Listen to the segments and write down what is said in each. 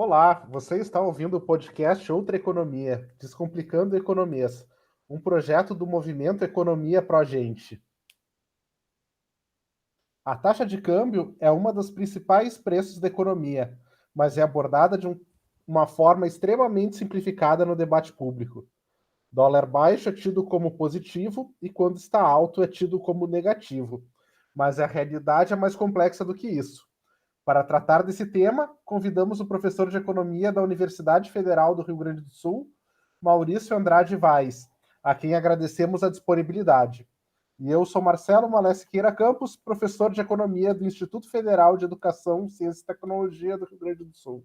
Olá, você está ouvindo o podcast Outra Economia, Descomplicando Economias, um projeto do movimento Economia Pro Gente. A taxa de câmbio é uma dos principais preços da economia, mas é abordada de uma forma extremamente simplificada no debate público. Dólar baixo é tido como positivo e quando está alto é tido como negativo. Mas a realidade é mais complexa do que isso. Para tratar desse tema, convidamos o professor de Economia da Universidade Federal do Rio Grande do Sul, Maurício Andrade Vaz, a quem agradecemos a disponibilidade. E eu sou Marcelo Malesqueira Campos, professor de Economia do Instituto Federal de Educação, Ciência e Tecnologia do Rio Grande do Sul.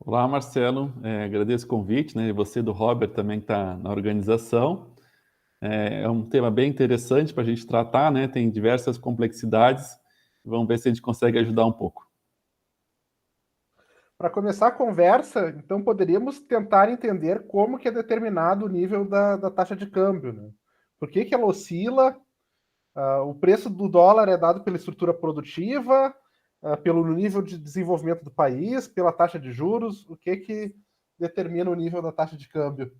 Olá, Marcelo. Agradeço o convite, né? E você do Robert também está na organização. É um tema bem interessante para a gente tratar, né? Tem diversas complexidades. Vamos ver se a gente consegue ajudar um pouco. Para começar a conversa, então poderíamos tentar entender como que é determinado o nível da taxa de câmbio, né? Por que ela oscila? O preço do dólar é dado pela estrutura produtiva, pelo nível de desenvolvimento do país, pela taxa de juros. O que determina o nível da taxa de câmbio?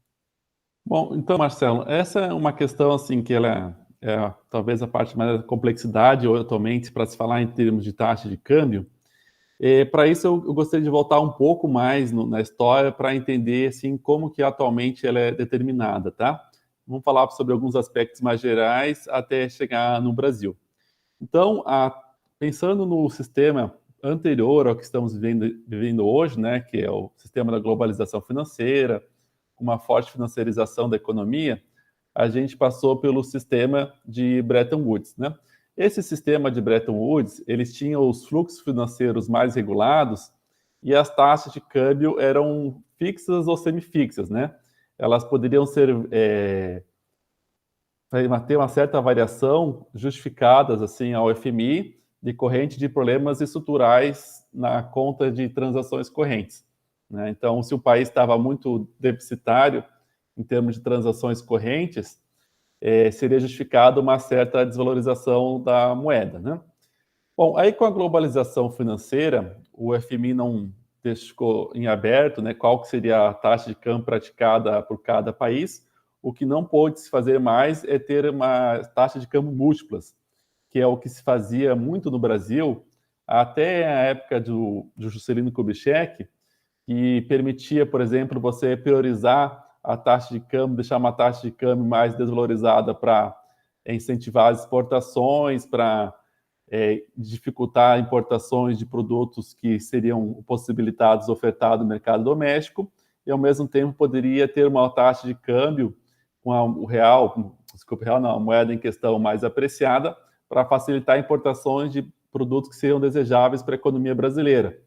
Bom, então, Marcelo, essa é uma questão assim que ela é talvez a parte mais da complexidade atualmente para se falar em termos de taxa de câmbio. Para isso, eu gostaria de voltar um pouco mais na história para entender assim como que atualmente ela é determinada, tá? Vamos falar sobre alguns aspectos mais gerais até chegar no Brasil. Então, pensando no sistema anterior ao que estamos vivendo hoje, né, que é o sistema da globalização financeira, uma forte financiarização da economia, a gente passou pelo sistema de Bretton Woods, né? Esse sistema de Bretton Woods, eles tinham os fluxos financeiros mais regulados e as taxas de câmbio eram fixas ou semifixas, né? Elas poderiam ser ter uma certa variação justificadas assim ao FMI decorrente de problemas estruturais na conta de transações correntes, né? Então, se o país estava muito deficitário em termos de transações correntes, seria justificada uma certa desvalorização da moeda, né? Bom, aí com a globalização financeira, o FMI não deixou em aberto, né, qual que seria a taxa de câmbio praticada por cada país. O que não pôde se fazer mais é ter uma taxa de câmbio múltiplas, que é o que se fazia muito no Brasil até a época do Juscelino Kubitschek, que permitia, por exemplo, você priorizar a taxa de câmbio, deixar uma taxa de câmbio mais desvalorizada para incentivar as exportações, para dificultar importações de produtos que seriam possibilitados ofertar no mercado doméstico, e ao mesmo tempo poderia ter uma taxa de câmbio com o real, desculpa, real não, a moeda em questão mais apreciada, para facilitar importações de produtos que seriam desejáveis para a economia brasileira.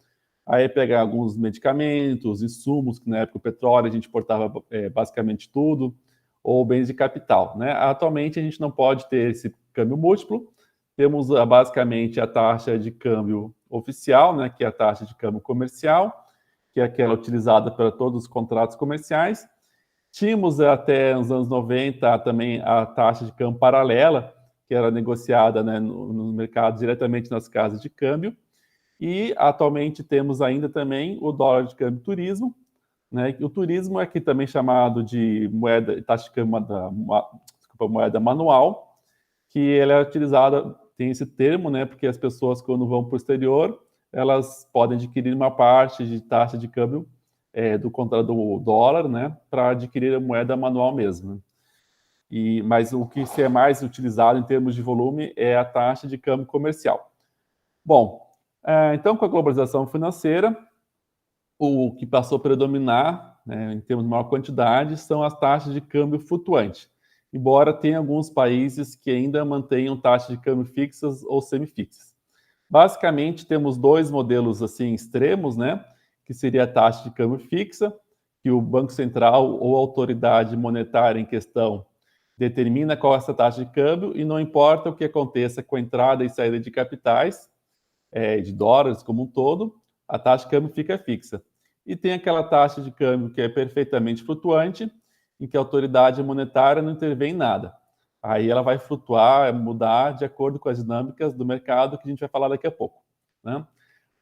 Aí pegar alguns medicamentos, insumos, que na época o petróleo a gente importava basicamente tudo, ou bens de capital, né? Atualmente a gente não pode ter esse câmbio múltiplo, temos basicamente a taxa de câmbio oficial, né, que é a taxa de câmbio comercial, que é aquela utilizada para todos os contratos comerciais. Tínhamos até os anos 90 também a taxa de câmbio paralela, que era negociada, né, no mercado diretamente nas casas de câmbio. E atualmente temos ainda também o dólar de câmbio turismo, né? O turismo é aqui também chamado de moeda, taxa de câmbio desculpa, moeda manual, que ela é utilizada, tem esse termo, né? Porque as pessoas, quando vão para o exterior, elas podem adquirir uma parte de taxa de câmbio do contrato do dólar, né? Para adquirir a moeda manual mesmo, né? Mas o que é mais utilizado em termos de volume é a taxa de câmbio comercial. Bom, então com a globalização financeira, o que passou a predominar, né, em termos de maior quantidade, são as taxas de câmbio flutuante, embora tenha alguns países que ainda mantenham taxas de câmbio fixas ou semifixas. Basicamente, temos dois modelos assim extremos, né, que seria a taxa de câmbio fixa, que o Banco Central ou a autoridade monetária em questão determina qual é essa taxa de câmbio e não importa o que aconteça com a entrada e saída de capitais, de dólares como um todo, a taxa de câmbio fica fixa. E tem aquela taxa de câmbio que é perfeitamente flutuante, em que a autoridade monetária não intervém em nada. Aí ela vai flutuar, mudar de acordo com as dinâmicas do mercado que a gente vai falar daqui a pouco, né?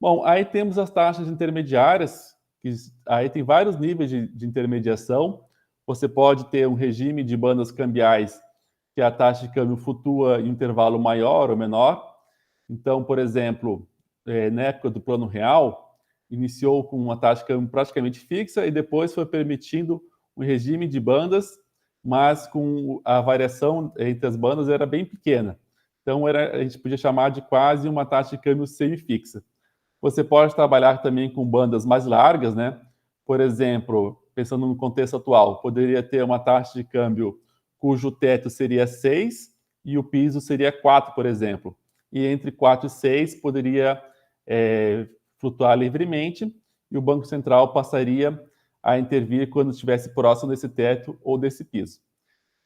Bom, aí temos as taxas intermediárias, que aí tem vários níveis de intermediação. Você pode ter um regime de bandas cambiais que a taxa de câmbio flutua em um intervalo maior ou menor. Então, por exemplo, na época do Plano Real, iniciou com uma taxa de câmbio praticamente fixa e depois foi permitindo um regime de bandas, mas com a variação entre as bandas era bem pequena. Então, a gente podia chamar de quase uma taxa de câmbio semi-fixa. Você pode trabalhar também com bandas mais largas, né? Por exemplo, pensando no contexto atual, poderia ter uma taxa de câmbio cujo teto seria 6 e o piso seria 4, por exemplo. E entre 4 e 6 poderia flutuar livremente e o Banco Central passaria a intervir quando estivesse próximo desse teto ou desse piso.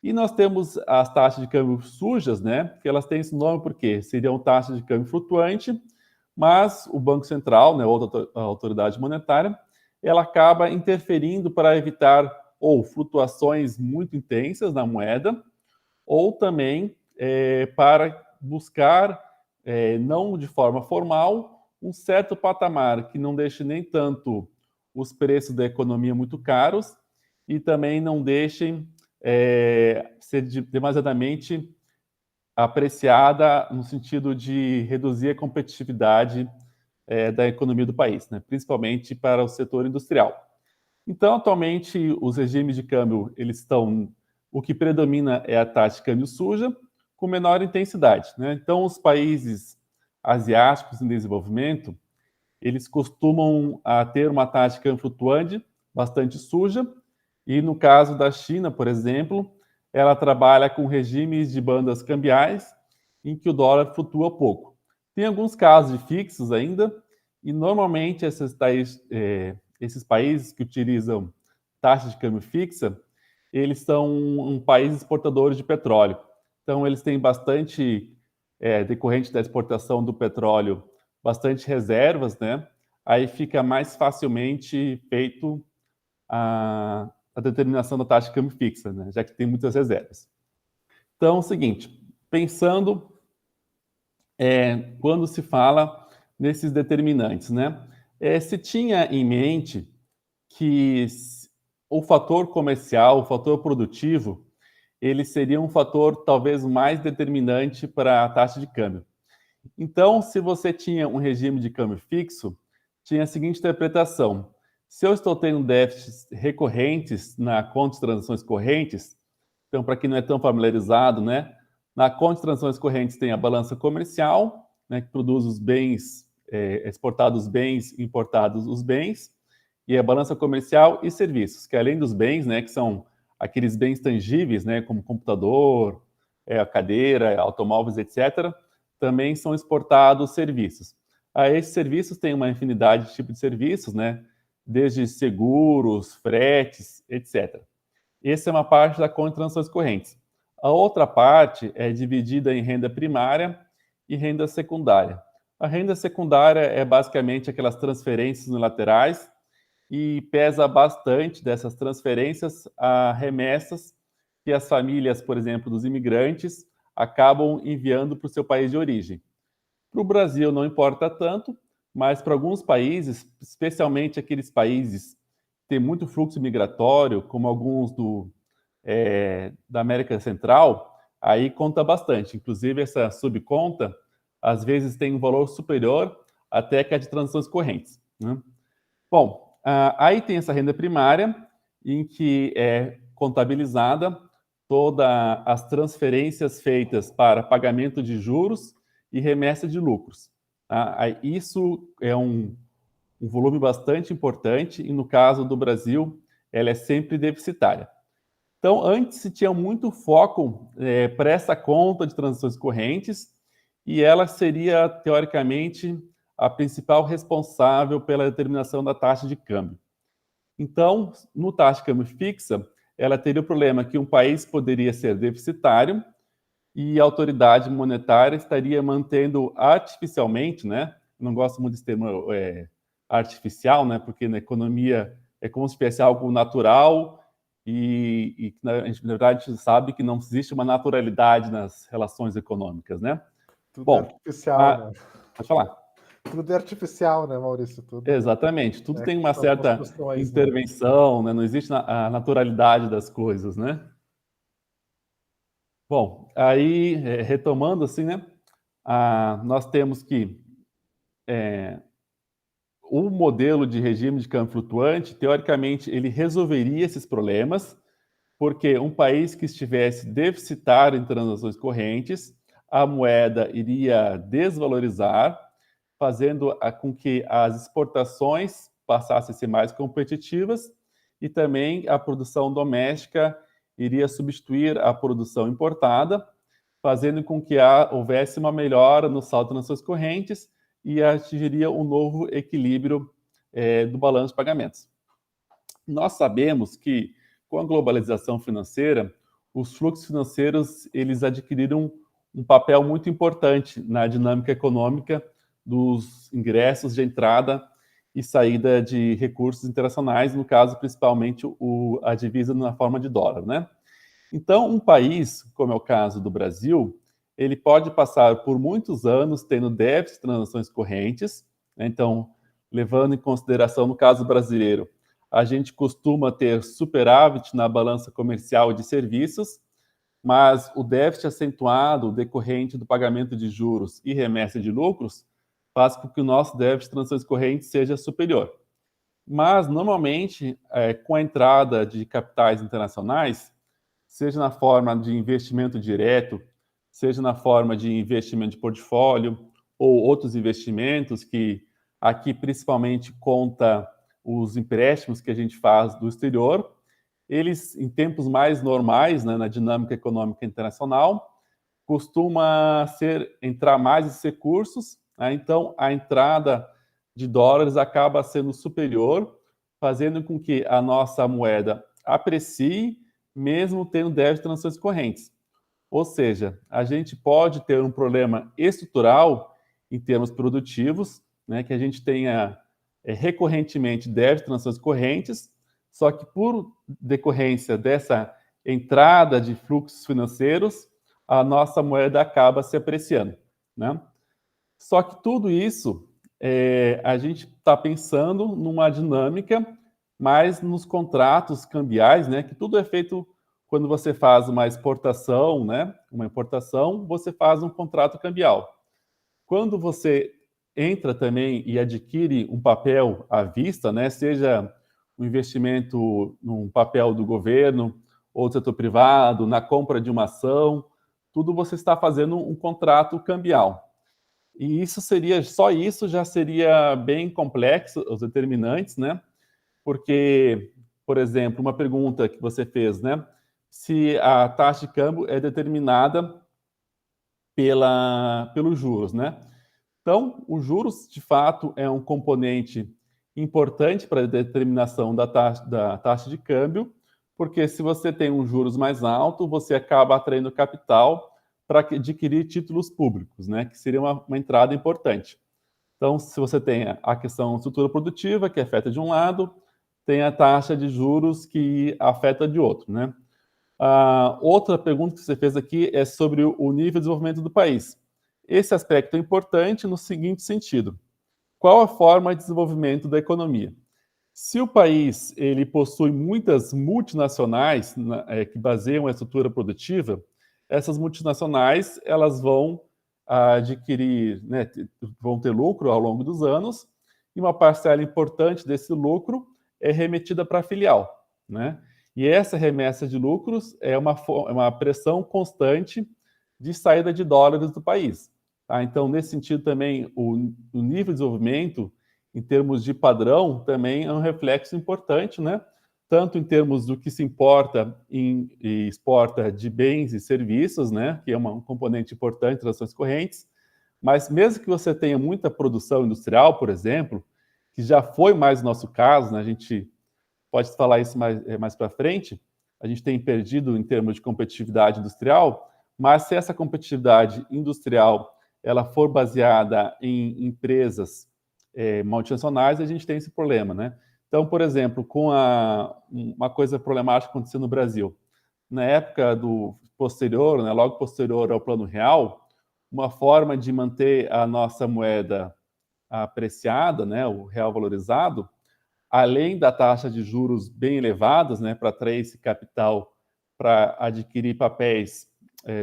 E nós temos as taxas de câmbio sujas, né? Que elas têm esse nome porque seriam taxas de câmbio flutuante, mas o Banco Central, né, outra autoridade monetária, ela acaba interferindo para evitar ou flutuações muito intensas na moeda, ou também para buscar, não de forma formal, um certo patamar que não deixe nem tanto os preços da economia muito caros e também não deixem ser demasiadamente apreciada no sentido de reduzir a competitividade da economia do país, né? Principalmente para o setor industrial. Então, atualmente, os regimes de câmbio, eles estão... O que predomina é a taxa de câmbio suja, com menor intensidade, né? Então, os países asiáticos em desenvolvimento, eles costumam ter uma taxa de câmbio flutuante bastante suja, e no caso da China, por exemplo, ela trabalha com regimes de bandas cambiais em que o dólar flutua pouco. Tem alguns casos de fixos ainda, e normalmente esses países que utilizam taxa de câmbio fixa, eles são países exportadores de petróleo. Então, eles têm bastante, decorrente da exportação do petróleo, bastante reservas, né? Aí fica mais facilmente feito a determinação da taxa de câmbio fixa, né? Já que tem muitas reservas. Então, é o seguinte, pensando quando se fala nesses determinantes, né? Se tinha em mente que o fator comercial, o fator produtivo, ele seria um fator talvez mais determinante para a taxa de câmbio. Então, se você tinha um regime de câmbio fixo, tinha a seguinte interpretação: se eu estou tendo déficits recorrentes na conta de transações correntes, então, para quem não é tão familiarizado, né, na conta de transações correntes tem a balança comercial, né, que produz os bens, exportados os bens, importados os bens, e a balança comercial e serviços, que além dos bens, né, que são aqueles bens tangíveis, né, como computador, a cadeira, automóveis, etc., também são exportados serviços. Esses serviços têm uma infinidade de tipos de serviços, né, desde seguros, fretes, etc. Essa é uma parte da conta de transações correntes. A outra parte é dividida em renda primária e renda secundária. A renda secundária é basicamente aquelas transferências unilaterais e pesa bastante dessas transferências a remessas que as famílias, por exemplo, dos imigrantes, acabam enviando para o seu país de origem. Para o Brasil não importa tanto, mas para alguns países, especialmente aqueles países que têm muito fluxo migratório, como alguns da América Central, aí conta bastante. Inclusive, essa subconta, às vezes, tem um valor superior até que a de transações correntes, né? Bom, aí tem essa renda primária, em que é contabilizada todas as transferências feitas para pagamento de juros e remessa de lucros. Tá? Isso é um volume bastante importante e, no caso do Brasil, ela é sempre deficitária. Então, antes se tinha muito foco para essa conta de transações correntes e ela seria, teoricamente, a principal responsável pela determinação da taxa de câmbio. Então, no taxa de câmbio fixa, ela teria o problema que um país poderia ser deficitário e a autoridade monetária estaria mantendo artificialmente, né? Não gosto muito desse termo artificial, né? Porque na economia é como se fosse algo natural e a gente, na verdade, sabe que não existe uma naturalidade nas relações econômicas, né? Tudo Bom, artificial, né? pode falar. Tudo é artificial, né, Maurício? Tudo Exatamente, tudo tem uma são certa construções, né? intervenção, né? Não existe a naturalidade das coisas, né? Bom, aí, retomando assim, né? Nós temos que o modelo de regime de câmbio flutuante, teoricamente, ele resolveria esses problemas, porque um país que estivesse deficitário em transações correntes, a moeda iria desvalorizar, fazendo com que as exportações passassem a ser mais competitivas e também a produção doméstica iria substituir a produção importada, fazendo com que houvesse uma melhora no saldo de transações correntes e atingiria um novo equilíbrio do balanço de pagamentos. Nós sabemos que, com a globalização financeira, os fluxos financeiros eles adquiriram um papel muito importante na dinâmica econômica dos ingressos de entrada e saída de recursos internacionais, no caso, principalmente a divisa na forma de dólar, né? Então, um país, como é o caso do Brasil, ele pode passar por muitos anos tendo déficit de transações correntes, né? Então, levando em consideração, no caso brasileiro, a gente costuma ter superávit na balança comercial de serviços, mas o déficit acentuado decorrente do pagamento de juros e remessa de lucros faz com que o nosso déficit de transações correntes seja superior. Mas, normalmente, com a entrada de capitais internacionais, seja na forma de investimento direto, seja na forma de investimento de portfólio ou outros investimentos que aqui principalmente conta os empréstimos que a gente faz do exterior, eles em tempos mais normais, né, na dinâmica econômica internacional, costuma entrar mais esses recursos, né? Então a entrada de dólares acaba sendo superior, fazendo com que a nossa moeda aprecie mesmo tendo déficit de transações correntes. Ou seja, a gente pode ter um problema estrutural em termos produtivos, né, que a gente tenha recorrentemente déficit de transações correntes, só que por decorrência dessa entrada de fluxos financeiros, a nossa moeda acaba se apreciando, né? Só que tudo isso, a gente está pensando numa dinâmica mais nos contratos cambiais, né? Que tudo é feito quando você faz uma exportação, né? Uma importação, você faz um contrato cambial. Quando você entra também e adquire um papel à vista, né? Seja um investimento num papel do governo ou do setor privado, na compra de uma ação, tudo você está fazendo um contrato cambial. E só isso já seria bem complexo, os determinantes, né? Porque, por exemplo, uma pergunta que você fez, né? Se a taxa de câmbio é determinada pelos juros, né? Então, os juros, de fato, é um componente importante para a determinação da taxa de câmbio, porque se você tem um juros mais alto, você acaba atraindo capital para adquirir títulos públicos, né? Que seria uma entrada importante. Então, se você tem a questão estrutura produtiva, que afeta de um lado, tem a taxa de juros que afeta de outro, né? Outra pergunta que você fez aqui é sobre o nível de desenvolvimento do país. Esse aspecto é importante no seguinte sentido: qual a forma de desenvolvimento da economia? Se o país ele possui muitas multinacionais que baseiam a estrutura produtiva, essas multinacionais elas vão adquirir, né, vão ter lucro ao longo dos anos, e uma parcela importante desse lucro é remetida para a filial, né? E essa remessa de lucros é uma pressão constante de saída de dólares do país. Tá? Então, nesse sentido também, o nível de desenvolvimento em termos de padrão, também é um reflexo importante, né? Tanto em termos do que se importa e exporta de bens e serviços, né? Que é um componente importante das ações correntes, mas mesmo que você tenha muita produção industrial, por exemplo, que já foi mais o nosso caso, né? A gente pode falar isso mais para frente, a gente tem perdido em termos de competitividade industrial, mas se essa competitividade industrial ela for baseada em empresas multinacionais, a gente tem esse problema, né? Então, por exemplo, com uma coisa problemática acontecendo no Brasil, na época do posterior, né, logo posterior ao Plano Real, uma forma de manter a nossa moeda apreciada, né, o real valorizado, além da taxa de juros bem elevadas, né, para atrair esse capital para adquirir papéis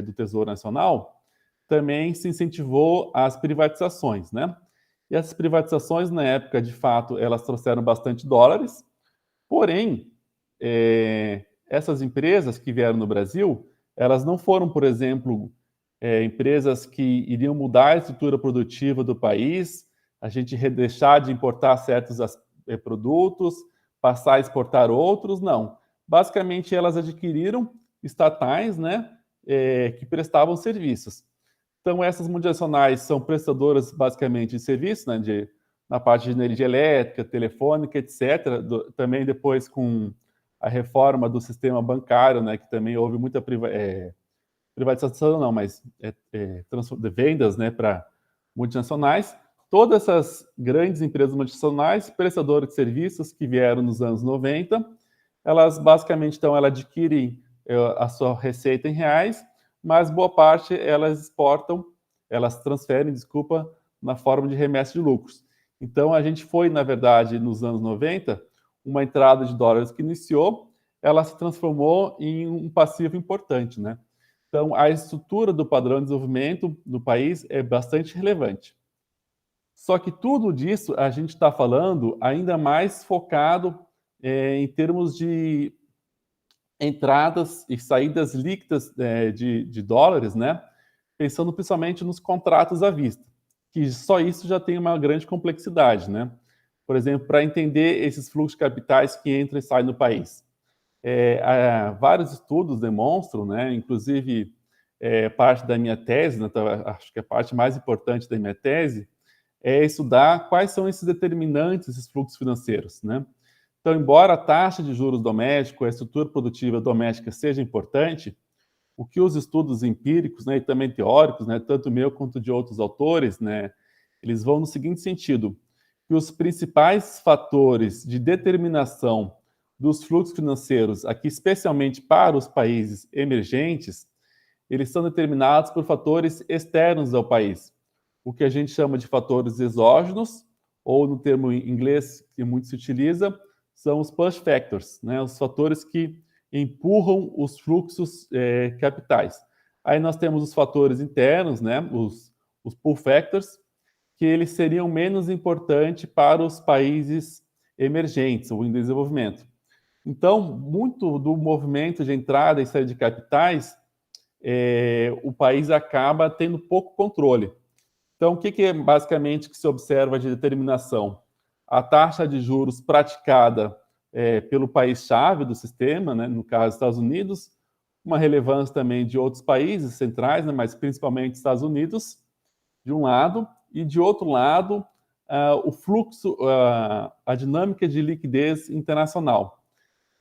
do Tesouro Nacional, também se incentivou as privatizações, né? E essas privatizações, na época, de fato, elas trouxeram bastante dólares, porém, essas empresas que vieram no Brasil, elas não foram, por exemplo, empresas que iriam mudar a estrutura produtiva do país, a gente deixar de importar certos produtos, passar a exportar outros, não. Basicamente, elas adquiriram estatais, né, que prestavam serviços. Então, essas multinacionais são prestadoras, basicamente, de serviços, né, na parte de energia elétrica, telefônica, etc. Também depois com a reforma do sistema bancário, né, que também houve muita privatização, não, mas de vendas, né, para multinacionais. Todas essas grandes empresas multinacionais, prestadoras de serviços que vieram nos anos 90, elas basicamente, então, elas adquirem a sua receita em reais, mas boa parte elas exportam, elas transferem, desculpa, na forma de remessa de lucros. Então, a gente foi, na verdade, nos anos 90, uma entrada de dólares que iniciou, ela se transformou em um passivo importante, né? Então, a estrutura do padrão de desenvolvimento do país é bastante relevante. Só que tudo disso a gente está falando ainda mais focado em termos de entradas e saídas líquidas de dólares, né? Pensando principalmente nos contratos à vista, que só isso já tem uma grande complexidade, né? Por exemplo, para entender esses fluxos de capitais que entram e saem do país. Vários estudos demonstram, né? Inclusive parte da minha tese, né? Acho que a parte mais importante da minha tese é estudar quais são esses determinantes, esses fluxos financeiros, né? Então, embora a taxa de juros doméstico, a estrutura produtiva doméstica seja importante, o que os estudos empíricos, né, e também teóricos, né, tanto meu quanto de outros autores, né, eles vão no seguinte sentido, que os principais fatores de determinação dos fluxos financeiros, aqui especialmente para os países emergentes, eles são determinados por fatores externos ao país, o que a gente chama de fatores exógenos, ou no termo em inglês que muito se utiliza, são os push factors, né? Os fatores que empurram os fluxos capitais. Aí nós temos os fatores internos, né? Os pull factors, que eles seriam menos importantes para os países emergentes ou em desenvolvimento. Então, muito do movimento de entrada e saída de capitais, o país acaba tendo pouco controle. Então, o que é basicamente que se observa de determinação? A taxa de juros praticada pelo país-chave do sistema, né, no caso Estados Unidos, uma relevância também de outros países centrais, né, mas principalmente Estados Unidos, de um lado, e de outro lado, o fluxo, a dinâmica de liquidez internacional.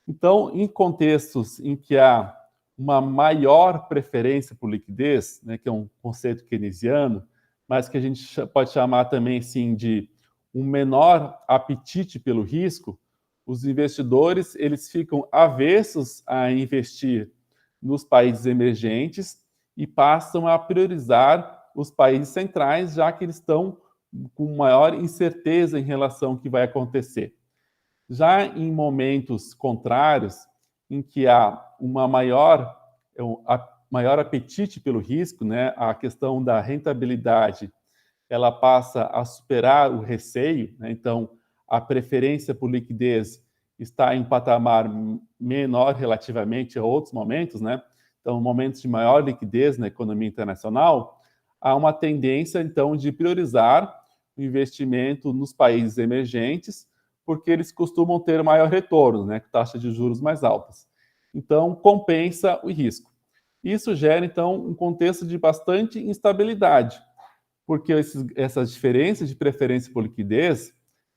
Então, em contextos em que há uma maior preferência por liquidez, né, que é um conceito keynesiano, mas que a gente pode chamar também assim, de um menor apetite pelo risco, os investidores eles ficam avessos a investir nos países emergentes e passam a priorizar os países centrais, já que eles estão com maior incerteza em relação ao que vai acontecer. Já em momentos contrários, em que há uma maior apetite pelo risco, né, a questão da rentabilidade, ela passa a superar o receio, né, então a preferência por liquidez está em um patamar menor relativamente a outros momentos, né? Então, momentos de maior liquidez na economia internacional, há uma tendência, então, de priorizar o investimento nos países emergentes, porque eles costumam ter maior retorno, né, com taxas de juros mais altas. Então, compensa o risco. Isso gera, então, um contexto de bastante instabilidade, porque essas diferenças de preferência por liquidez,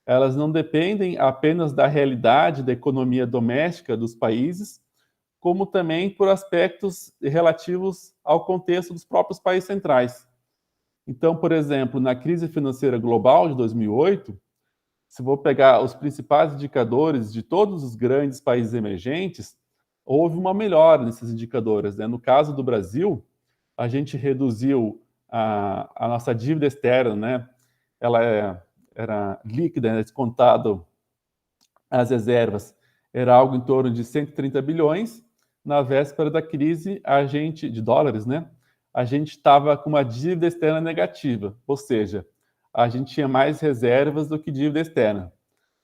elas não dependem apenas da realidade da economia doméstica dos países, como também por aspectos relativos ao contexto dos próprios países centrais. Então, por exemplo, na crise financeira global de 2008, se vou pegar os principais indicadores de todos os grandes países emergentes, houve uma melhora nesses indicadores, né? No caso do Brasil, a gente reduziu a nossa dívida externa, né? Ela era líquida, né, descontado as reservas, era algo em torno de 130 bilhões. Na véspera da crise, de dólares, né? A gente estava com uma dívida externa negativa, ou seja, a gente tinha mais reservas do que dívida externa.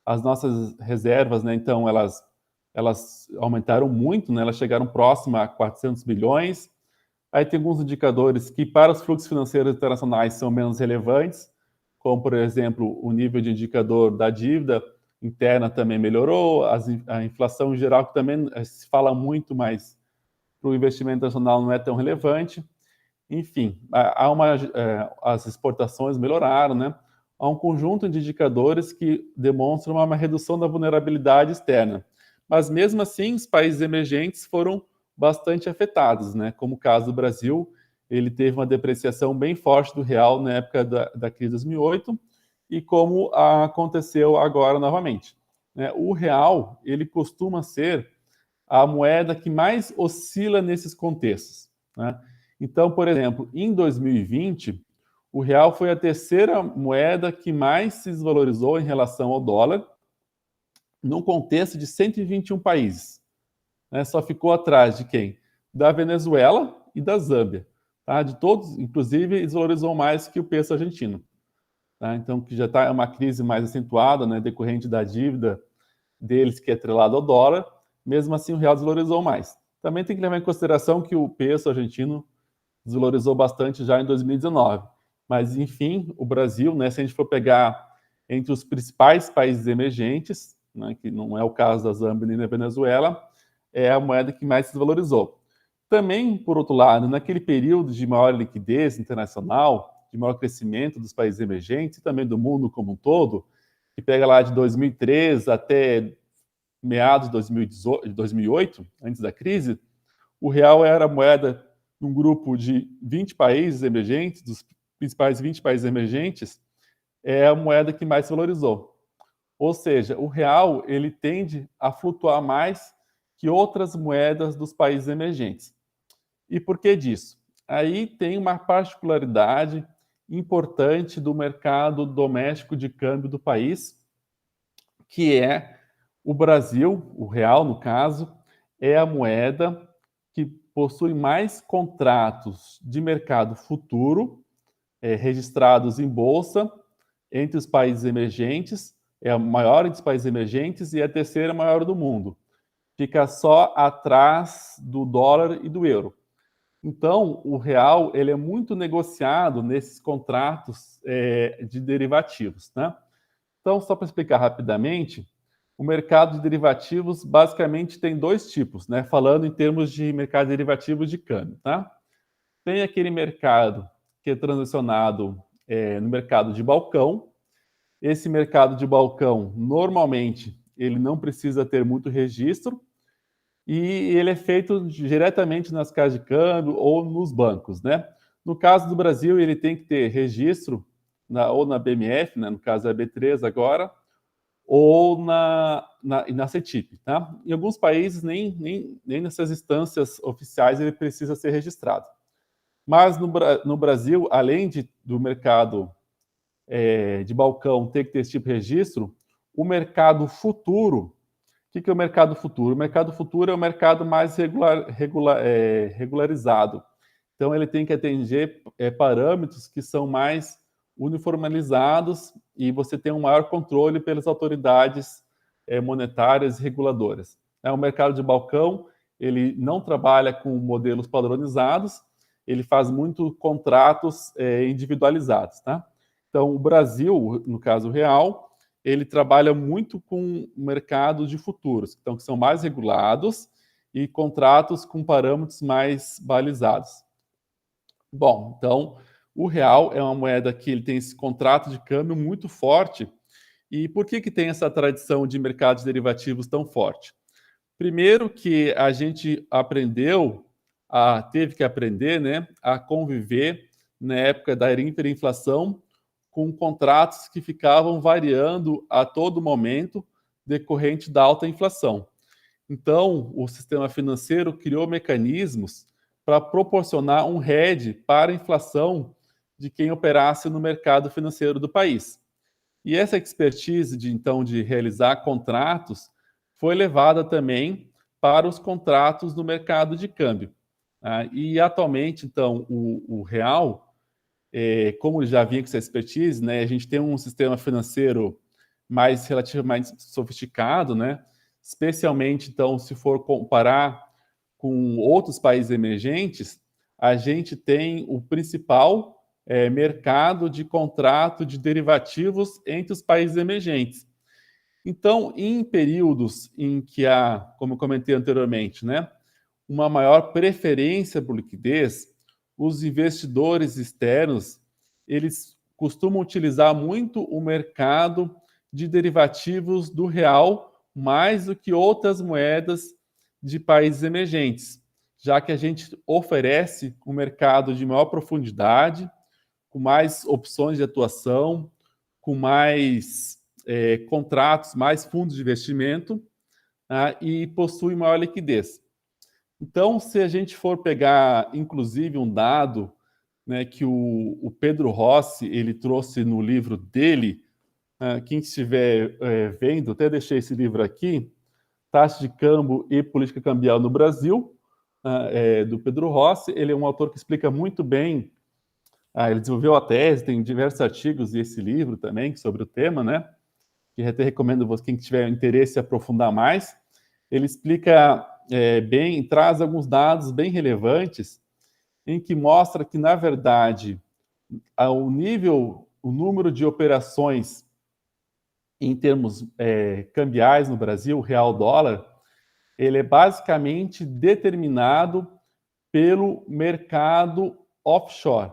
As nossas reservas, né, então, elas aumentaram muito, né? Elas chegaram próximo a 400 bilhões. Aí tem alguns indicadores que, para os fluxos financeiros internacionais, são menos relevantes, como, por exemplo, o nível de indicador da dívida interna também melhorou, a inflação em geral, que também se fala muito, mas para o investimento internacional não é tão relevante. Enfim, as exportações melhoraram, né? Há um conjunto de indicadores que demonstram uma redução da vulnerabilidade externa. Mas, mesmo assim, os países emergentes foram bastante afetados, né? Como o caso do Brasil, ele teve uma depreciação bem forte do real na época da crise de 2008, e como aconteceu agora novamente, né? O real, ele costuma ser a moeda que mais oscila nesses contextos, né? Então, por exemplo, em 2020, o real foi a terceira moeda que mais se desvalorizou em relação ao dólar, num contexto de 121 países, né? Só ficou atrás de quem? Da Venezuela e da Zâmbia, tá? De todos, inclusive, desvalorizou mais que o peso argentino, tá? Então, que já está uma crise mais acentuada, né, decorrente da dívida deles, que é atrelado ao dólar. Mesmo assim, o real desvalorizou mais. Também tem que levar em consideração que o peso argentino desvalorizou bastante já em 2019. Mas, enfim, o Brasil, né, se a gente for pegar entre os principais países emergentes, né, que não é o caso da Zâmbia nem da Venezuela, é a moeda que mais se desvalorizou. Também, por outro lado, naquele período de maior liquidez internacional, de maior crescimento dos países emergentes e também do mundo como um todo, que pega lá de 2003 até meados de 2008, antes da crise, o real era a moeda de um grupo de 20 países emergentes, dos principais 20 países emergentes, é a moeda que mais se valorizou. Ou seja, o real ele tende a flutuar mais que outras moedas dos países emergentes. E por que disso? Aí tem uma particularidade importante do mercado doméstico de câmbio do país, que é o Brasil, o real no caso, é a moeda que possui mais contratos de mercado futuro registrados em bolsa entre os países emergentes, é a maior entre os países emergentes e a terceira maior do mundo. Fica só atrás do dólar e do euro. Então, o real ele é muito negociado nesses contratos de derivativos, né? Então, só para explicar rapidamente, o mercado de derivativos basicamente tem dois tipos, né? Falando em termos de mercado de derivativos de câmbio, tá? Tem aquele mercado que é transacionado no mercado de balcão. Esse mercado de balcão, normalmente, ele não precisa ter muito registro e ele é feito diretamente nas casas de câmbio ou nos bancos, né? No caso do Brasil, ele tem que ter registro ou na BMF, né? No caso é a B3 agora, ou na CETIP, tá? Em alguns países, nem nessas instâncias oficiais ele precisa ser registrado. Mas no Brasil, além do mercado de balcão ter que ter esse tipo de registro, o mercado futuro, o que é o mercado futuro? O mercado futuro é o mercado mais regularizado. Então, ele tem que atender parâmetros que são mais uniformizados e você tem um maior controle pelas autoridades monetárias e reguladoras. O mercado de balcão, ele não trabalha com modelos padronizados, ele faz muito contratos individualizados, tá? Então, o Brasil, no caso real, ele trabalha muito com o mercado de futuros, então, que são mais regulados e contratos com parâmetros mais balizados. Bom, então, o real é uma moeda que ele tem esse contrato de câmbio muito forte. E por que tem essa tradição de mercados derivativos tão forte? Primeiro que a gente teve que aprender, né, a conviver na época da hiperinflação com contratos que ficavam variando a todo momento decorrente da alta inflação. Então, o sistema financeiro criou mecanismos para proporcionar um hedge para a inflação de quem operasse no mercado financeiro do país. E essa expertise de realizar contratos foi levada também para os contratos no mercado de câmbio. E atualmente, então, o real, como já vinha com essa expertise, né, a gente tem um sistema financeiro relativamente sofisticado, né? Especialmente, então, se for comparar com outros países emergentes, a gente tem o principal mercado de contrato de derivativos entre os países emergentes. Então, em períodos em que há, como eu comentei anteriormente, né, uma maior preferência por liquidez, os investidores externos, eles costumam utilizar muito o mercado de derivativos do real mais do que outras moedas de países emergentes, já que a gente oferece um mercado de maior profundidade, com mais opções de atuação, com mais contratos, mais fundos de investimento, e possui maior liquidez. Então, se a gente for pegar, inclusive, um dado, né, que o Pedro Rossi ele trouxe no livro dele, quem estiver vendo, até deixei esse livro aqui, Taxa de Câmbio e Política Cambial no Brasil, do Pedro Rossi. Ele é um autor que explica muito bem, ele desenvolveu a tese, tem diversos artigos e esse livro também sobre o tema, né? Que até recomendo quem tiver interesse em aprofundar mais. Ele explica bem, traz alguns dados bem relevantes, em que mostra que, na verdade, o número de operações em termos cambiais no Brasil, real-dólar, ele é basicamente determinado pelo mercado offshore.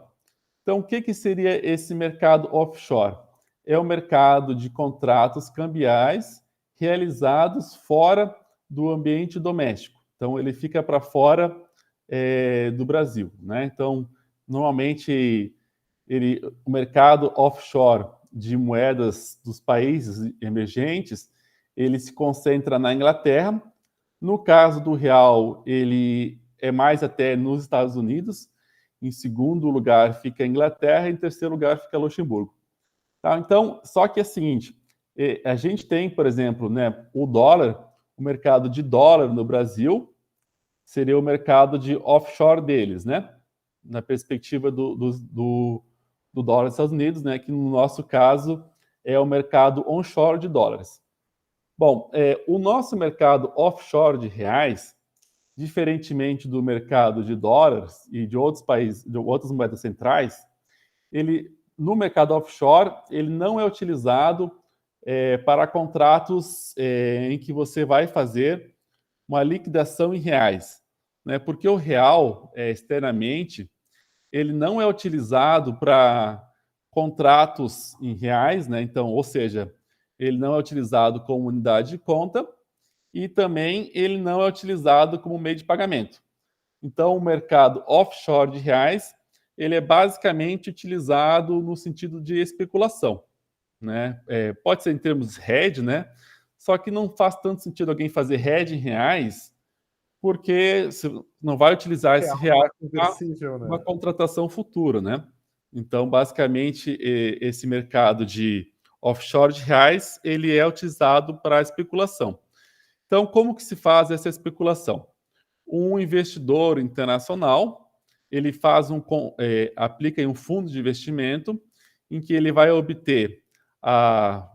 Então, o que seria esse mercado offshore? É o mercado de contratos cambiais realizados fora do ambiente doméstico. Então, ele fica para fora do Brasil, né? Então, normalmente, o mercado offshore de moedas dos países emergentes, ele se concentra na Inglaterra. No caso do real, ele é mais até nos Estados Unidos. Em segundo lugar fica a Inglaterra, em terceiro lugar fica Luxemburgo. Tá? Então, só que é o seguinte, a gente tem, por exemplo, né, o dólar, o mercado de dólar no Brasil seria o mercado de offshore deles, né? Na perspectiva do dólar dos Estados Unidos, né, que no nosso caso é o mercado onshore de dólares. Bom, o nosso mercado offshore de reais, diferentemente do mercado de dólares e de outros países, de outras moedas centrais, no mercado offshore, ele não é utilizado para contratos em que você vai fazer uma liquidação em reais, né? Porque o real, externamente, ele não é utilizado para contratos em reais, né? Então, ou seja, ele não é utilizado como unidade de conta e também ele não é utilizado como meio de pagamento. Então, o mercado offshore de reais, ele é basicamente utilizado no sentido de especulação, né? Pode ser em termos hedge, né? Só que não faz tanto sentido alguém fazer hedge em reais, porque você não vai utilizar esse real para uma contratação futura, né? Então, basicamente, esse mercado de offshore de reais, ele é utilizado para especulação. Então, como que se faz essa especulação? Um investidor internacional, ele aplica em um fundo de investimento em que ele vai obter a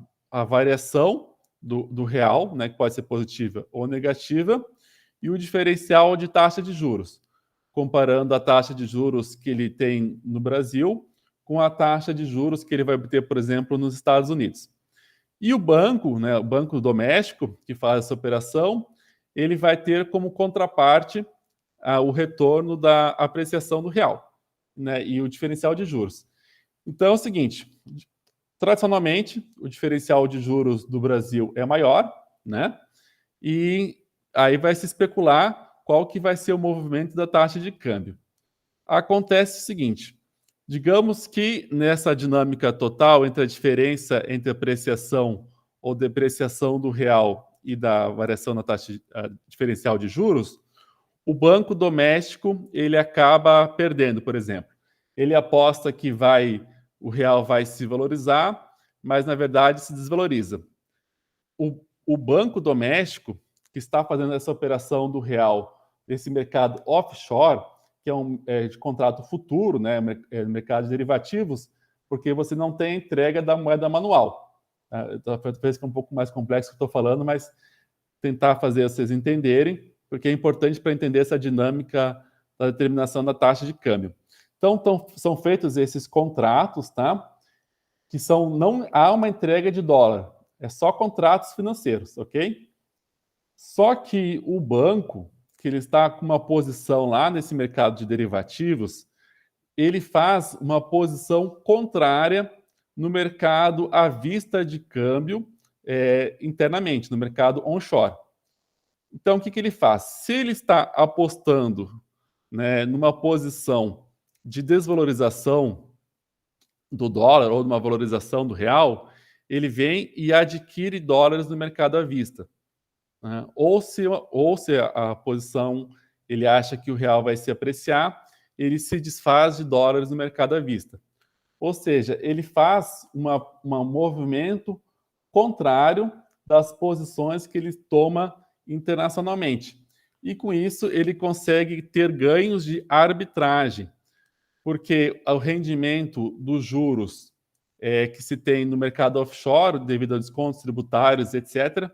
variação do real, né, que pode ser positiva ou negativa, e o diferencial de taxa de juros, comparando a taxa de juros que ele tem no Brasil com a taxa de juros que ele vai obter, por exemplo, nos Estados Unidos. E o banco, né, o banco doméstico que faz essa operação, ele vai ter como contraparte o retorno da apreciação do real, né, e o diferencial de juros. Então é o seguinte, tradicionalmente, o diferencial de juros do Brasil é maior, né? E aí vai se especular qual que vai ser o movimento da taxa de câmbio. Acontece o seguinte, digamos que nessa dinâmica total entre a diferença entre apreciação ou depreciação do real e da variação na taxa diferencial de juros, o banco doméstico ele acaba perdendo, por exemplo. Ele aposta que o real vai se valorizar, mas na verdade se desvaloriza. O banco doméstico que está fazendo essa operação do real nesse mercado offshore, que é de contrato futuro, né, mercado de derivativos, porque você não tem a entrega da moeda manual. Talvez que é um pouco mais complexo que eu estou falando, mas tentar fazer vocês entenderem, porque é importante para entender essa dinâmica da determinação da taxa de câmbio. Então, são feitos esses contratos, tá? Que não há uma entrega de dólar, é só contratos financeiros, ok? Só que o banco, que ele está com uma posição lá nesse mercado de derivativos, ele faz uma posição contrária no mercado à vista de câmbio internamente, no mercado onshore. Então, o que ele faz? Se ele está apostando, né, numa posição de desvalorização do dólar ou numa valorização do real, ele vem e adquire dólares no mercado à vista. Né? Ou se a posição ele acha que o real vai se apreciar, ele se desfaz de dólares no mercado à vista. Ou seja, ele faz um movimento contrário das posições que ele toma internacionalmente. E com isso ele consegue ter ganhos de arbitragem, porque o rendimento dos juros que se tem no mercado offshore, devido a descontos tributários, etc.,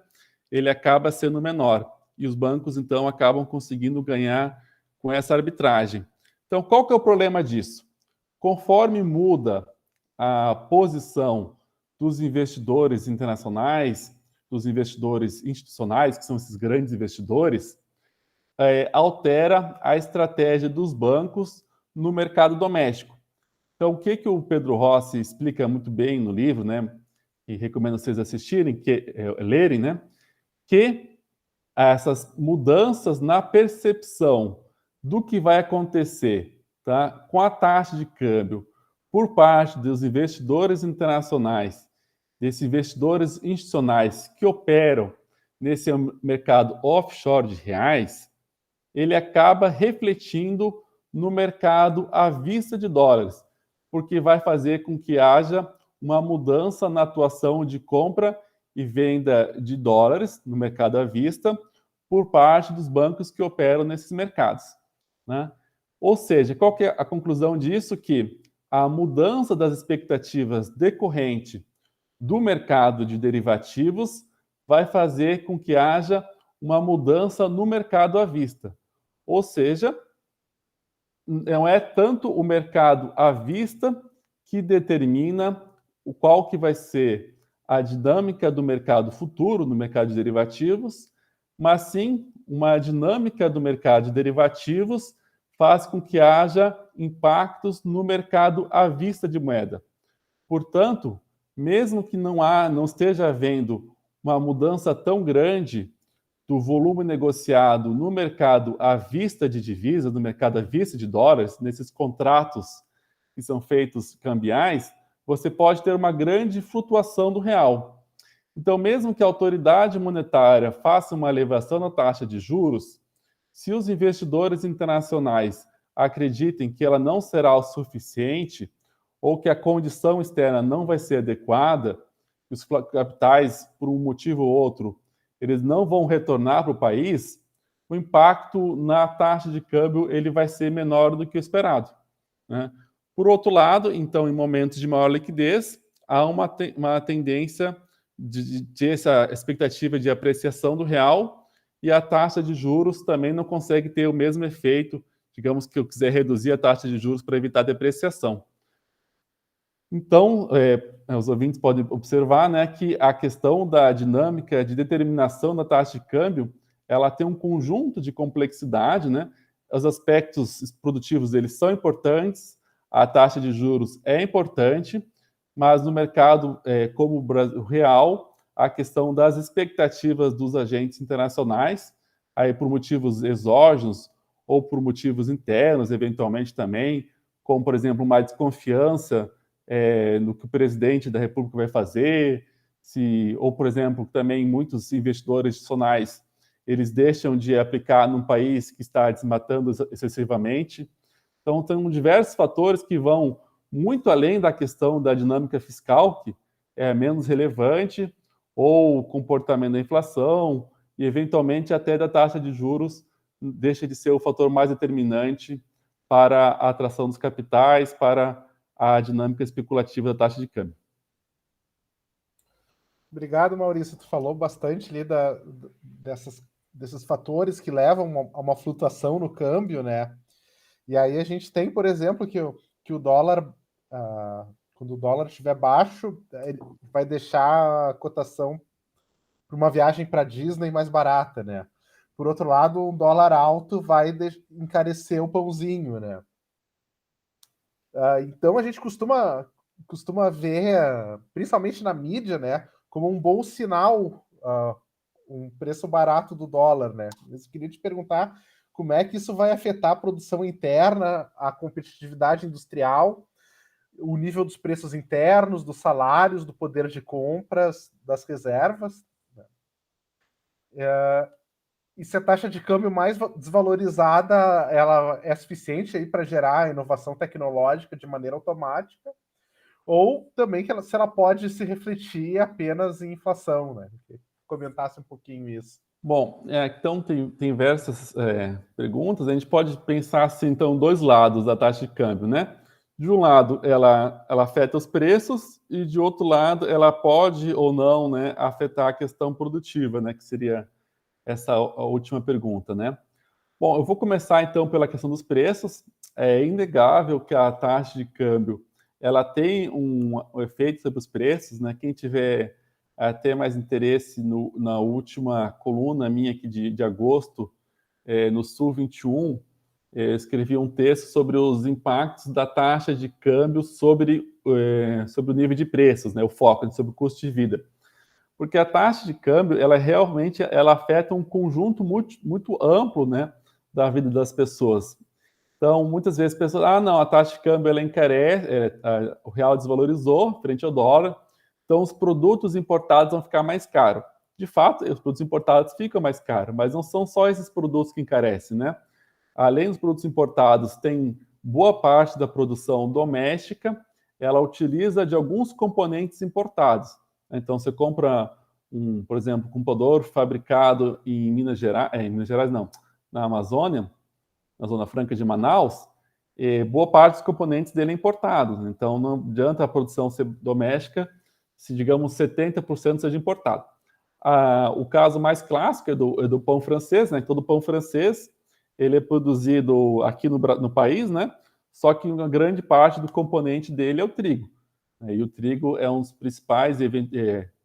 ele acaba sendo menor. E os bancos, então, acabam conseguindo ganhar com essa arbitragem. Então, qual que é o problema disso? Conforme muda a posição dos investidores internacionais, dos investidores institucionais, que são esses grandes investidores, altera a estratégia dos bancos no mercado doméstico. Então, o que o Pedro Rossi explica muito bem no livro, né, e recomendo vocês assistirem, lerem, né, que essas mudanças na percepção do que vai acontecer, tá, com a taxa de câmbio por parte dos investidores internacionais, desses investidores institucionais que operam nesse mercado offshore de reais, ele acaba refletindo no mercado à vista de dólares, porque vai fazer com que haja uma mudança na atuação de compra e venda de dólares no mercado à vista por parte dos bancos que operam nesses mercados, né? Ou seja, qual que é a conclusão disso? Que a mudança das expectativas decorrente do mercado de derivativos vai fazer com que haja uma mudança no mercado à vista. Ou seja, não é tanto o mercado à vista que determina qual que vai ser a dinâmica do mercado futuro, no mercado de derivativos, mas sim uma dinâmica do mercado de derivativos faz com que haja impactos no mercado à vista de moeda. Portanto, mesmo que não esteja havendo uma mudança tão grande do volume negociado no mercado à vista de divisa, no mercado à vista de dólares, nesses contratos que são feitos cambiais, você pode ter uma grande flutuação do real. Então, mesmo que a autoridade monetária faça uma elevação na taxa de juros, se os investidores internacionais acreditem que ela não será o suficiente ou que a condição externa não vai ser adequada, que os capitais, por um motivo ou outro, eles não vão retornar para o país, o impacto na taxa de câmbio ele vai ser menor do que o esperado, né? Por outro lado, então, em momentos de maior liquidez, há uma tendência de essa expectativa de apreciação do real e a taxa de juros também não consegue ter o mesmo efeito, digamos que eu quiser reduzir a taxa de juros para evitar depreciação. Então, os ouvintes podem observar, né, que a questão da dinâmica de determinação da taxa de câmbio, ela tem um conjunto de complexidade, né? Os aspectos produtivos deles são importantes, a taxa de juros é importante, mas no mercado como o real, a questão das expectativas dos agentes internacionais, aí por motivos exógenos ou por motivos internos, eventualmente também, como, por exemplo, uma desconfiança no que o presidente da República vai fazer, ou, por exemplo, também muitos investidores institucionais, eles deixam de aplicar num país que está desmatando excessivamente. Então, tem diversos fatores que vão muito além da questão da dinâmica fiscal, que é menos relevante, ou o comportamento da inflação, e eventualmente até da taxa de juros deixa de ser o fator mais determinante para a atração dos capitais, para a dinâmica especulativa da taxa de câmbio. Obrigado, Maurício. Tu falou bastante ali desses fatores que levam a uma flutuação no câmbio, né? E aí a gente tem, por exemplo, que o dólar, quando o dólar estiver baixo, ele vai deixar a cotação para uma viagem para Disney mais barata, né? Por outro lado, um dólar alto vai encarecer o pãozinho, né? Então a gente costuma ver, principalmente na mídia, né, como um bom sinal, um preço barato do dólar, né? Eu queria te perguntar como é que isso vai afetar a produção interna, a competitividade industrial, o nível dos preços internos, dos salários, do poder de compras, das reservas, né? E se a taxa de câmbio mais desvalorizada, ela é suficiente aí para gerar inovação tecnológica de maneira automática, ou também se ela pode se refletir apenas em inflação, né? Comentasse um pouquinho isso. Bom, então tem diversas perguntas. A gente pode pensar assim, então, dois lados da taxa de câmbio, né? De um lado, ela afeta os preços, e de outro lado, ela pode ou não, né, afetar a questão produtiva, né, que seria essa a última pergunta, né? Bom, eu vou começar então pela questão dos preços. É inegável que a taxa de câmbio ela tem um efeito sobre os preços, né? Quem tiver até mais interesse na última coluna minha aqui de agosto, no Sul 21, eu escrevi um texto sobre os impactos da taxa de câmbio sobre o nível de preços, né? O foco sobre o custo de vida. Porque a taxa de câmbio, ela realmente afeta um conjunto muito, muito amplo, né, da vida das pessoas. Então, muitas vezes, pessoas, não, a taxa de câmbio ela encarece, o real desvalorizou frente ao dólar, então os produtos importados vão ficar mais caros. De fato, os produtos importados ficam mais caros, mas não são só esses produtos que encarecem, né? Além dos produtos importados, tem boa parte da produção doméstica, ela utiliza de alguns componentes importados. Então, você compra, por exemplo, um computador fabricado em Minas Gerais não, na Amazônia, na Zona Franca de Manaus, boa parte dos componentes dele é importado. Então, não adianta a produção ser doméstica se, digamos, 70% seja importado. O caso mais clássico é do pão francês, né? Todo pão francês ele é produzido aqui no país, né? Só que uma grande parte do componente dele é o trigo. E o trigo é um dos principais,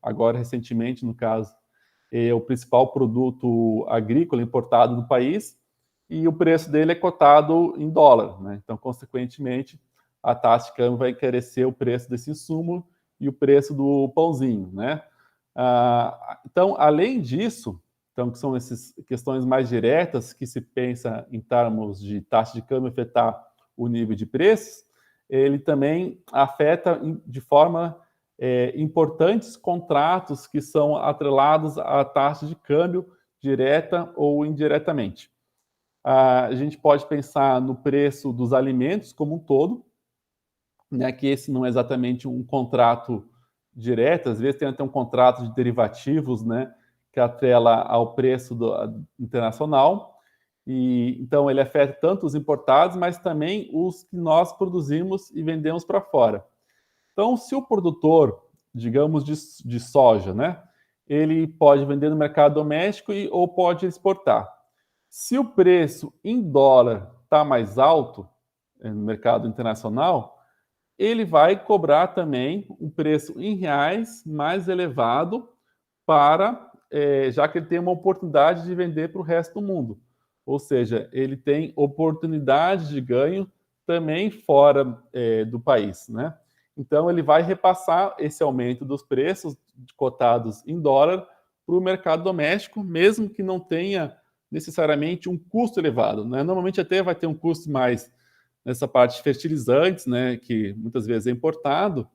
agora recentemente, no caso, é o principal produto agrícola importado no país, e o preço dele é cotado em dólar, né? Então, consequentemente, a taxa de câmbio vai encarecer o preço desse insumo e o preço do pãozinho, né? Então, além disso, então, que são essas questões mais diretas que se pensa em termos de taxa de câmbio afetar o nível de preços, ele também afeta de forma importantes contratos que são atrelados à taxa de câmbio direta ou indiretamente. A gente pode pensar no preço dos alimentos como um todo, né, que esse não é exatamente um contrato direto, às vezes tem até um contrato de derivativos, né, que atrela ao preço internacional, e então ele afeta tanto os importados, mas também os que nós produzimos e vendemos para fora. Então, se o produtor, digamos, de soja, né, ele pode vender no mercado doméstico ou pode exportar. Se o preço em dólar está mais alto no mercado internacional, ele vai cobrar também um preço em reais mais elevado para, já que ele tem uma oportunidade de vender para o resto do mundo. Ou seja, ele tem oportunidade de ganho também fora do país, né? Então, ele vai repassar esse aumento dos preços cotados em dólar para o mercado doméstico, mesmo que não tenha necessariamente um custo elevado, né? Normalmente até vai ter um custo mais nessa parte de fertilizantes, né, que muitas vezes é importado,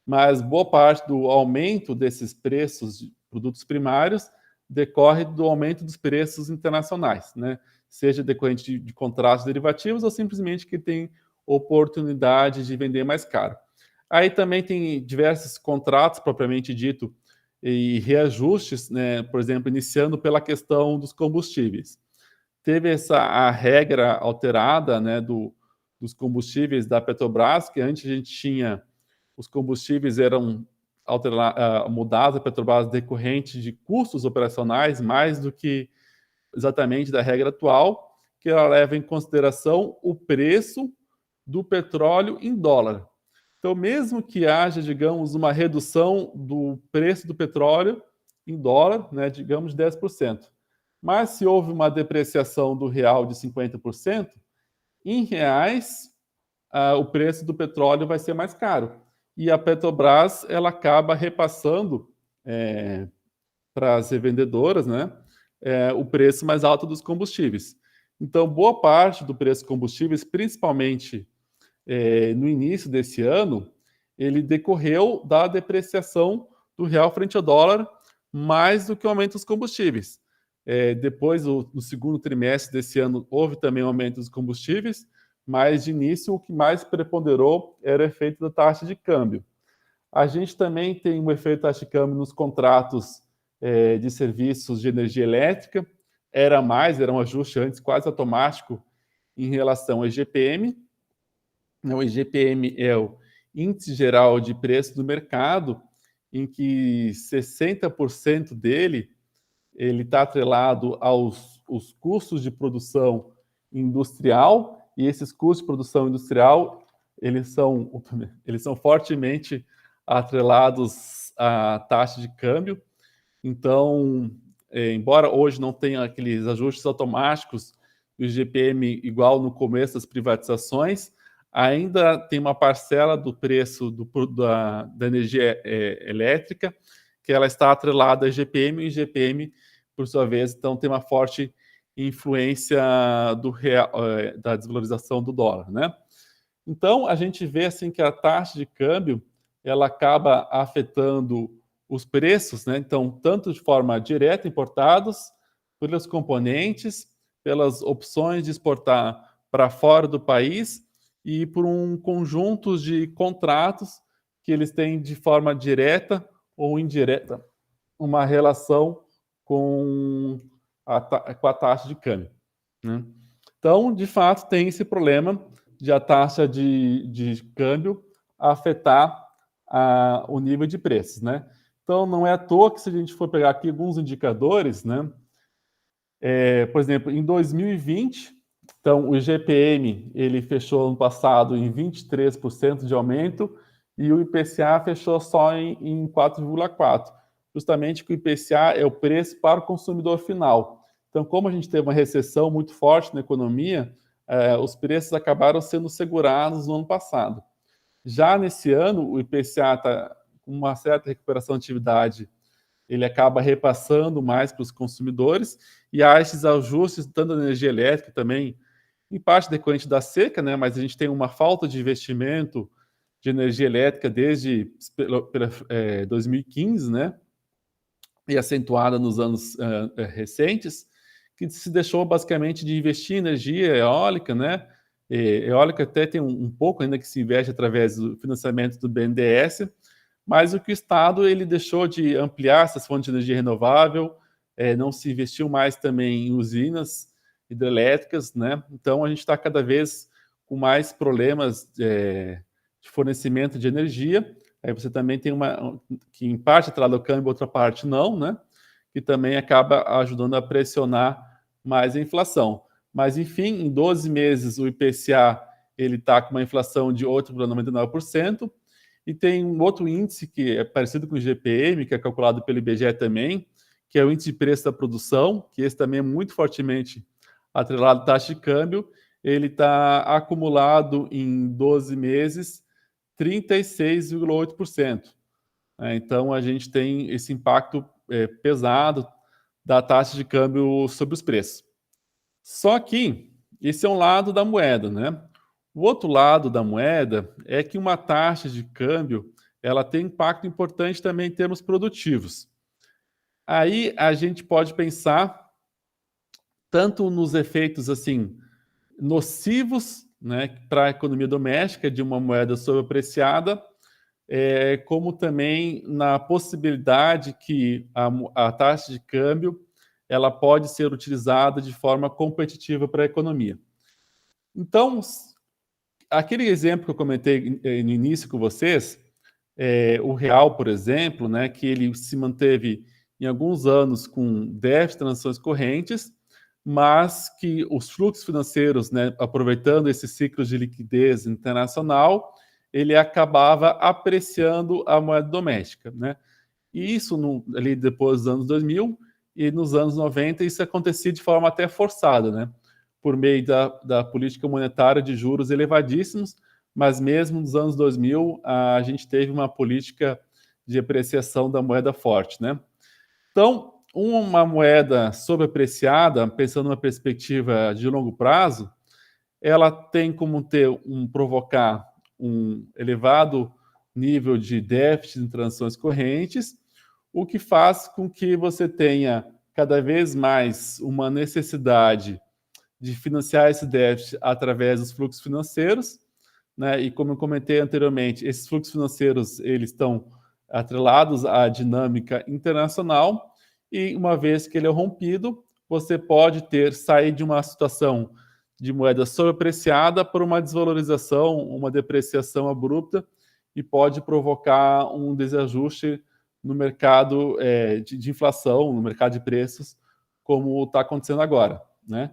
mas boa parte do aumento desses preços de produtos primários decorre do aumento dos preços internacionais, né? Seja decorrente de contratos derivativos ou simplesmente que tem oportunidade de vender mais caro. Aí também tem diversos contratos, propriamente dito, e reajustes, né? Por exemplo, iniciando pela questão dos combustíveis. Teve a regra alterada, né, dos combustíveis da Petrobras, que antes a gente tinha, os combustíveis eram mudados da Petrobras decorrente de custos operacionais, mais do que exatamente da regra atual, que ela leva em consideração o preço do petróleo em dólar. Então, mesmo que haja, digamos, uma redução do preço do petróleo em dólar, né, digamos 10%, mas se houve uma depreciação do real de 50%, em reais, o preço do petróleo vai ser mais caro. E a Petrobras, ela acaba repassando para as revendedoras, né, o preço mais alto dos combustíveis. Então, boa parte do preço dos combustíveis, principalmente no início desse ano, ele decorreu da depreciação do real frente ao dólar, mais do que o aumento dos combustíveis. Depois, no segundo trimestre desse ano, houve também um aumento dos combustíveis, mas de início o que mais preponderou era o efeito da taxa de câmbio. A gente também tem um efeito taxa de câmbio nos contratos de serviços de energia elétrica. Era um ajuste antes quase automático em relação ao IGPM. O IGPM é o Índice Geral de Preço do Mercado, em que 60% dele ele está atrelado aos custos de produção industrial, e esses custos de produção industrial eles são fortemente atrelados à taxa de câmbio. Então, embora hoje não tenha aqueles ajustes automáticos do IGPM igual no começo das privatizações, ainda tem uma parcela do preço da energia elétrica que ela está atrelada ao IGPM, e o IGPM, por sua vez, então tem uma forte influência da desvalorização do dólar, né? Então, a gente vê assim que a taxa de câmbio ela acaba afetando os preços, né? Então, tanto de forma direta importados, pelos componentes, pelas opções de exportar para fora do país e por um conjunto de contratos que eles têm de forma direta ou indireta uma relação com a taxa de câmbio, né? Então, de fato, tem esse problema de a taxa de câmbio afetar o nível de preços, né? Então, não é à toa que se a gente for pegar aqui alguns indicadores, né? Por exemplo, em 2020, então, o IGPM ele fechou ano passado em 23% de aumento e o IPCA fechou só em 4,4%. Justamente que o IPCA é o preço para o consumidor final. Então, como a gente teve uma recessão muito forte na economia, os preços acabaram sendo segurados no ano passado. Já nesse ano, o IPCA está com uma certa recuperação de atividade, ele acaba repassando mais para os consumidores, e há esses ajustes, tanto da energia elétrica também, em parte decorrente da seca, né? Mas a gente tem uma falta de investimento de energia elétrica desde 2015, né? E acentuada nos anos recentes, que se deixou basicamente de investir em energia eólica, né? Eólica até tem um pouco ainda que se investe através do financiamento do BNDES, mas o que o Estado ele deixou de ampliar essas fontes de energia renovável, não se investiu mais também em usinas hidrelétricas, né? Então a gente está cada vez com mais problemas de fornecimento de energia. Aí você também tem uma que em parte atrela o câmbio, outra parte não, né? Que também acaba ajudando a pressionar mais a inflação. Mas enfim, em 12 meses o IPCA ele está com uma inflação de 8,99%. E tem um outro índice que é parecido com o IGPM, que é calculado pelo IBGE também, que é o índice de preço da produção, que esse também é muito fortemente atrelado à taxa de câmbio. Ele está acumulado em 12 meses 36,8%. Então, a gente tem esse impacto pesado da taxa de câmbio sobre os preços. Só que esse é um lado da moeda, né? O outro lado da moeda é que uma taxa de câmbio ela tem impacto importante também em termos produtivos. Aí a gente pode pensar tanto nos efeitos assim nocivos, né, para a economia doméstica de uma moeda sobreapreciada, como também na possibilidade que a taxa de câmbio ela pode ser utilizada de forma competitiva para a economia. Então, aquele exemplo que eu comentei no início com vocês, o real, por exemplo, né, que ele se manteve em alguns anos com déficit de transações correntes, mas que os fluxos financeiros, né, aproveitando esses ciclos de liquidez internacional, ele acabava apreciando a moeda doméstica, né? E isso ali depois dos anos 2000 e nos anos 90 isso acontecia de forma até forçada, né? Por meio da política monetária de juros elevadíssimos, mas mesmo nos anos 2000 a gente teve uma política de apreciação da moeda forte, né? Então, uma moeda sobreapreciada, pensando numa perspectiva de longo prazo, ela tem como provocar um elevado nível de déficit em transações correntes, o que faz com que você tenha cada vez mais uma necessidade de financiar esse déficit através dos fluxos financeiros, né? E como eu comentei anteriormente, esses fluxos financeiros eles estão atrelados à dinâmica internacional e uma vez que ele é rompido, você pode sair de uma situação de moeda sobreapreciada por uma desvalorização, uma depreciação abrupta e pode provocar um desajuste no mercado de inflação, no mercado de preços, como está acontecendo agora, né?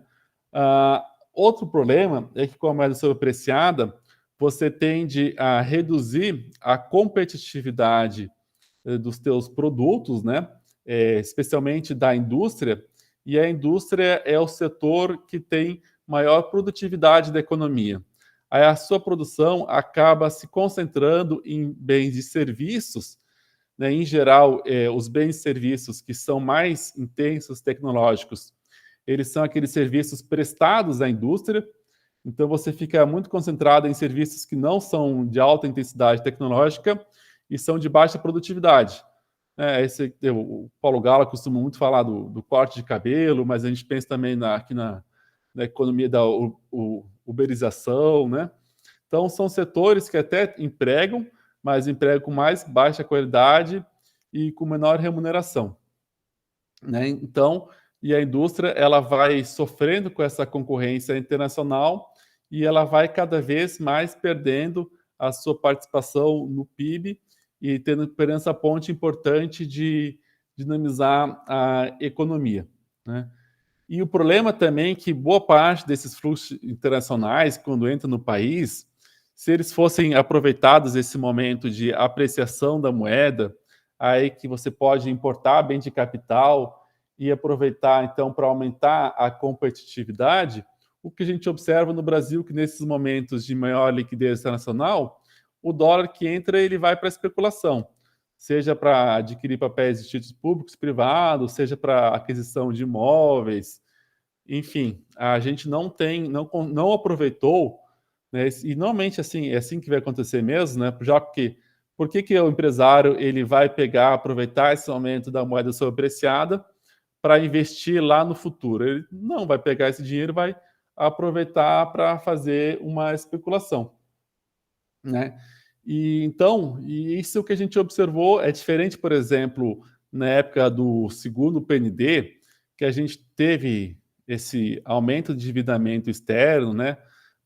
Outro problema é que com a moeda sobreapreciada, você tende a reduzir a competitividade dos teus produtos, né? Especialmente da indústria, e a indústria é o setor que tem maior produtividade da economia. Aí a sua produção acaba se concentrando em bens e serviços, né? Em geral, os bens e serviços que são mais intensos tecnológicos, eles são aqueles serviços prestados à indústria, então você fica muito concentrado em serviços que não são de alta intensidade tecnológica e são de baixa produtividade. O Paulo Gala costuma muito falar do corte de cabelo, mas a gente pensa também aqui na economia da uberização, né? Então são setores que até empregam, mas empregam com mais baixa qualidade e com menor remuneração, né? Então, e a indústria ela vai sofrendo com essa concorrência internacional e ela vai cada vez mais perdendo a sua participação no PIB e tendo essa ponte importante de dinamizar a economia, né? E o problema também é que boa parte desses fluxos internacionais, quando entram no país, se eles fossem aproveitados esse momento de apreciação da moeda, aí que você pode importar bem de capital e aproveitar, então, para aumentar a competitividade, o que a gente observa no Brasil, que nesses momentos de maior liquidez internacional, o dólar que entra, ele vai para a especulação, seja para adquirir papéis de títulos públicos privados, seja para aquisição de imóveis, enfim, a gente não aproveitou, né, e normalmente assim, é assim que vai acontecer mesmo, né, já que por que o empresário ele vai aproveitar esse aumento da moeda sobreapreciada para investir lá no futuro? Ele não vai pegar esse dinheiro e vai aproveitar para fazer uma especulação, né? E então, isso que a gente observou é diferente, por exemplo, na época do segundo PND, que a gente teve esse aumento de endividamento externo, né?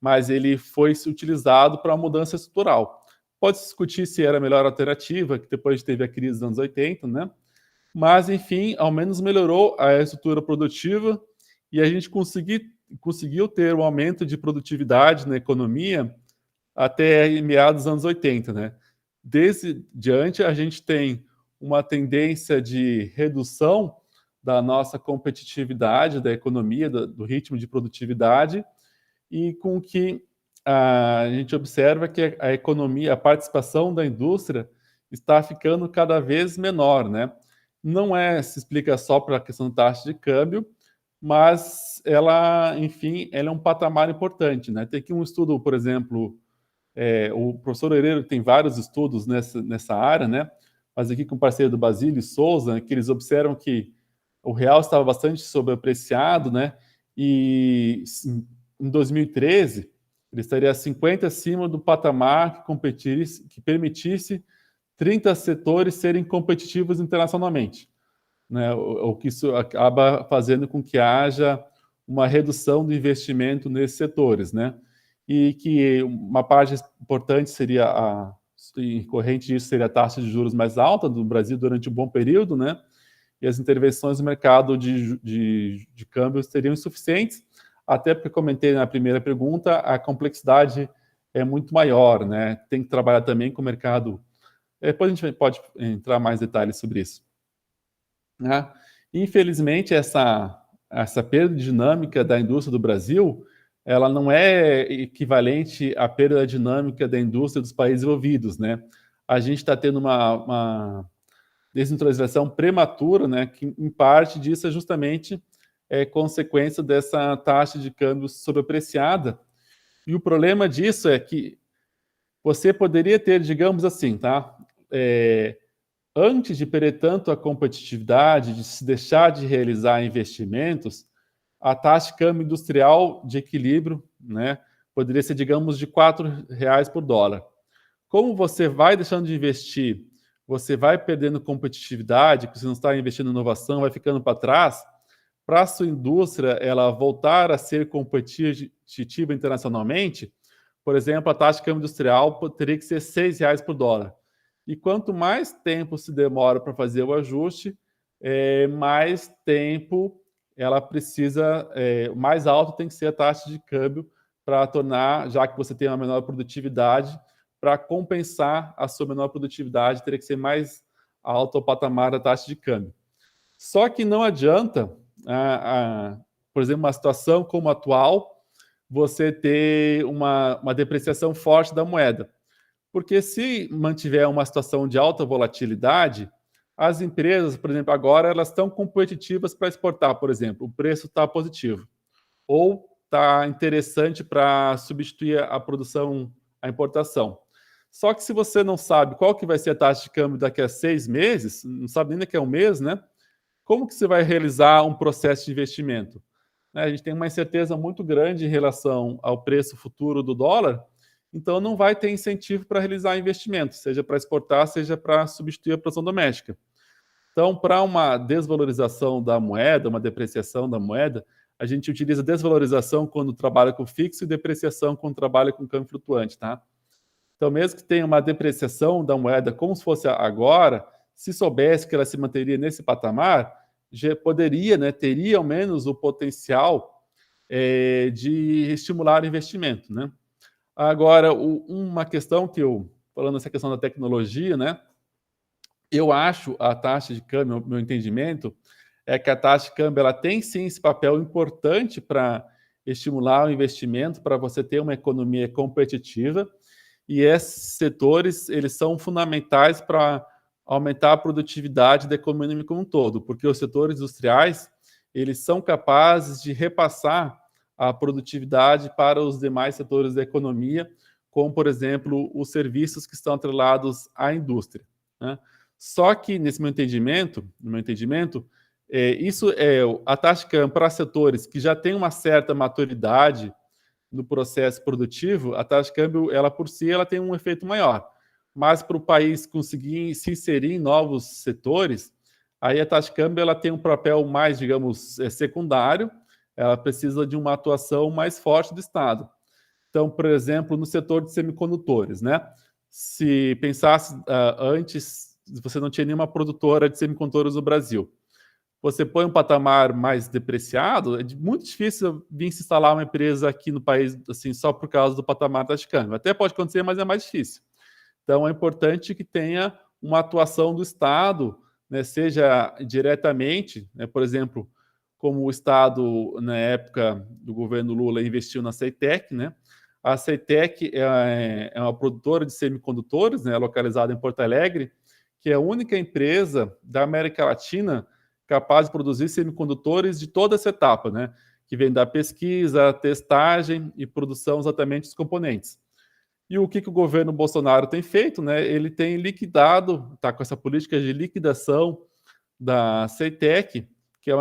Mas ele foi utilizado para mudança estrutural. Pode se discutir se era a melhor alternativa, que depois teve a crise dos anos 80, né? Mas, enfim, ao menos melhorou a estrutura produtiva e a gente conseguiu ter um aumento de produtividade na economia até meados dos anos 80, né? Desde diante, a gente tem uma tendência de redução da nossa competitividade, da economia, do ritmo de produtividade, e com que a gente observa que a economia, a participação da indústria está ficando cada vez menor, né? Não se explica só pela questão da taxa de câmbio, mas ela, enfim, ela é um patamar importante, né? Tem aqui um estudo, por exemplo, o professor Herrero tem vários estudos nessa área, né? Mas aqui com o parceiro do Basílio Souza, que eles observam que o real estava bastante sobreapreciado, né? E em 2013 ele estaria 50 acima do patamar que permitisse 30 setores serem competitivos internacionalmente, né? O que isso acaba fazendo com que haja uma redução do investimento nesses setores, né? E que uma parte importante seria em corrente disso seria a taxa de juros mais alta do Brasil durante um bom período, né? E as intervenções no mercado de câmbio seriam insuficientes, até porque comentei na primeira pergunta, a complexidade é muito maior, né? Tem que trabalhar também com o mercado. Depois a gente pode entrar mais detalhes sobre isso, né? Infelizmente, essa perda dinâmica da indústria do Brasil, ela não é equivalente à perda dinâmica da indústria dos países desenvolvidos, né? A gente está tendo uma desindustrialização prematura, né? Que em parte disso é justamente consequência dessa taxa de câmbio sobreapreciada. E o problema disso é que você poderia ter, digamos assim, tá? Antes de perder tanto a competitividade, de se deixar de realizar investimentos, a taxa de câmbio industrial de equilíbrio, né, poderia ser, digamos, de R$ 4 por dólar. Como você vai deixando de investir, você vai perdendo competitividade, você não está investindo em inovação, vai ficando para trás, para a sua indústria ela voltar a ser competitiva internacionalmente, por exemplo, a taxa de câmbio industrial teria que ser R$ 6 por dólar. E quanto mais tempo se demora para fazer o ajuste, mais tempo ela precisa, mais alto tem que ser a taxa de câmbio para tornar, já que você tem uma menor produtividade, para compensar a sua menor produtividade, teria que ser mais alto o patamar da taxa de câmbio. Só que não adianta, por exemplo, uma situação como a atual, você ter uma depreciação forte da moeda. Porque se mantiver uma situação de alta volatilidade, as empresas, por exemplo, agora elas estão competitivas para exportar, por exemplo, o preço está positivo. Ou está interessante para substituir a produção, a importação. Só que se você não sabe qual que vai ser a taxa de câmbio daqui a 6 meses, não sabe nem daqui a um mês, né? Como que você vai realizar um processo de investimento? A gente tem uma incerteza muito grande em relação ao preço futuro do dólar, então não vai ter incentivo para realizar investimentos, seja para exportar, seja para substituir a produção doméstica. Então, para uma desvalorização da moeda, uma depreciação da moeda, a gente utiliza desvalorização quando trabalha com fixo e depreciação quando trabalha com câmbio flutuante, tá? Então, mesmo que tenha uma depreciação da moeda como se fosse agora, se soubesse que ela se manteria nesse patamar, já poderia, né, teria ao menos o potencial de estimular o investimento, né? Agora, uma questão que falando essa questão da tecnologia, né? Eu acho a taxa de câmbio, meu entendimento, é que a taxa de câmbio ela tem sim esse papel importante para estimular o investimento, para você ter uma economia competitiva, e esses setores eles são fundamentais para aumentar a produtividade da economia como um todo, porque os setores industriais eles são capazes de repassar a produtividade para os demais setores da economia, como, por exemplo, os serviços que estão atrelados à indústria, né? Só que, nesse meu entendimento, isso é a taxa de câmbio para setores que já têm uma certa maturidade no processo produtivo, a taxa de câmbio, ela por si, ela tem um efeito maior. Mas para o país conseguir se inserir em novos setores, aí a taxa de câmbio ela tem um papel mais, digamos, secundário, ela precisa de uma atuação mais forte do Estado. Então, por exemplo, no setor de semicondutores, né? Se pensasse antes, você não tinha nenhuma produtora de semicondutores no Brasil. Você põe um patamar mais depreciado, é muito difícil vir se instalar uma empresa aqui no país assim só por causa do patamar da taxa de câmbio. Até pode acontecer, mas é mais difícil. Então, é importante que tenha uma atuação do Estado, né, seja diretamente, né, por exemplo, como o Estado, na época do governo Lula, investiu na CEITEC, né? A CEITEC é uma produtora de semicondutores, né, localizada em Porto Alegre, que é a única empresa da América Latina capaz de produzir semicondutores de toda essa etapa, né? Que vem da pesquisa, testagem e produção exatamente dos componentes. E o que o governo Bolsonaro tem feito, né? Ele tem liquidado, está com essa política de liquidação da CEITEC, que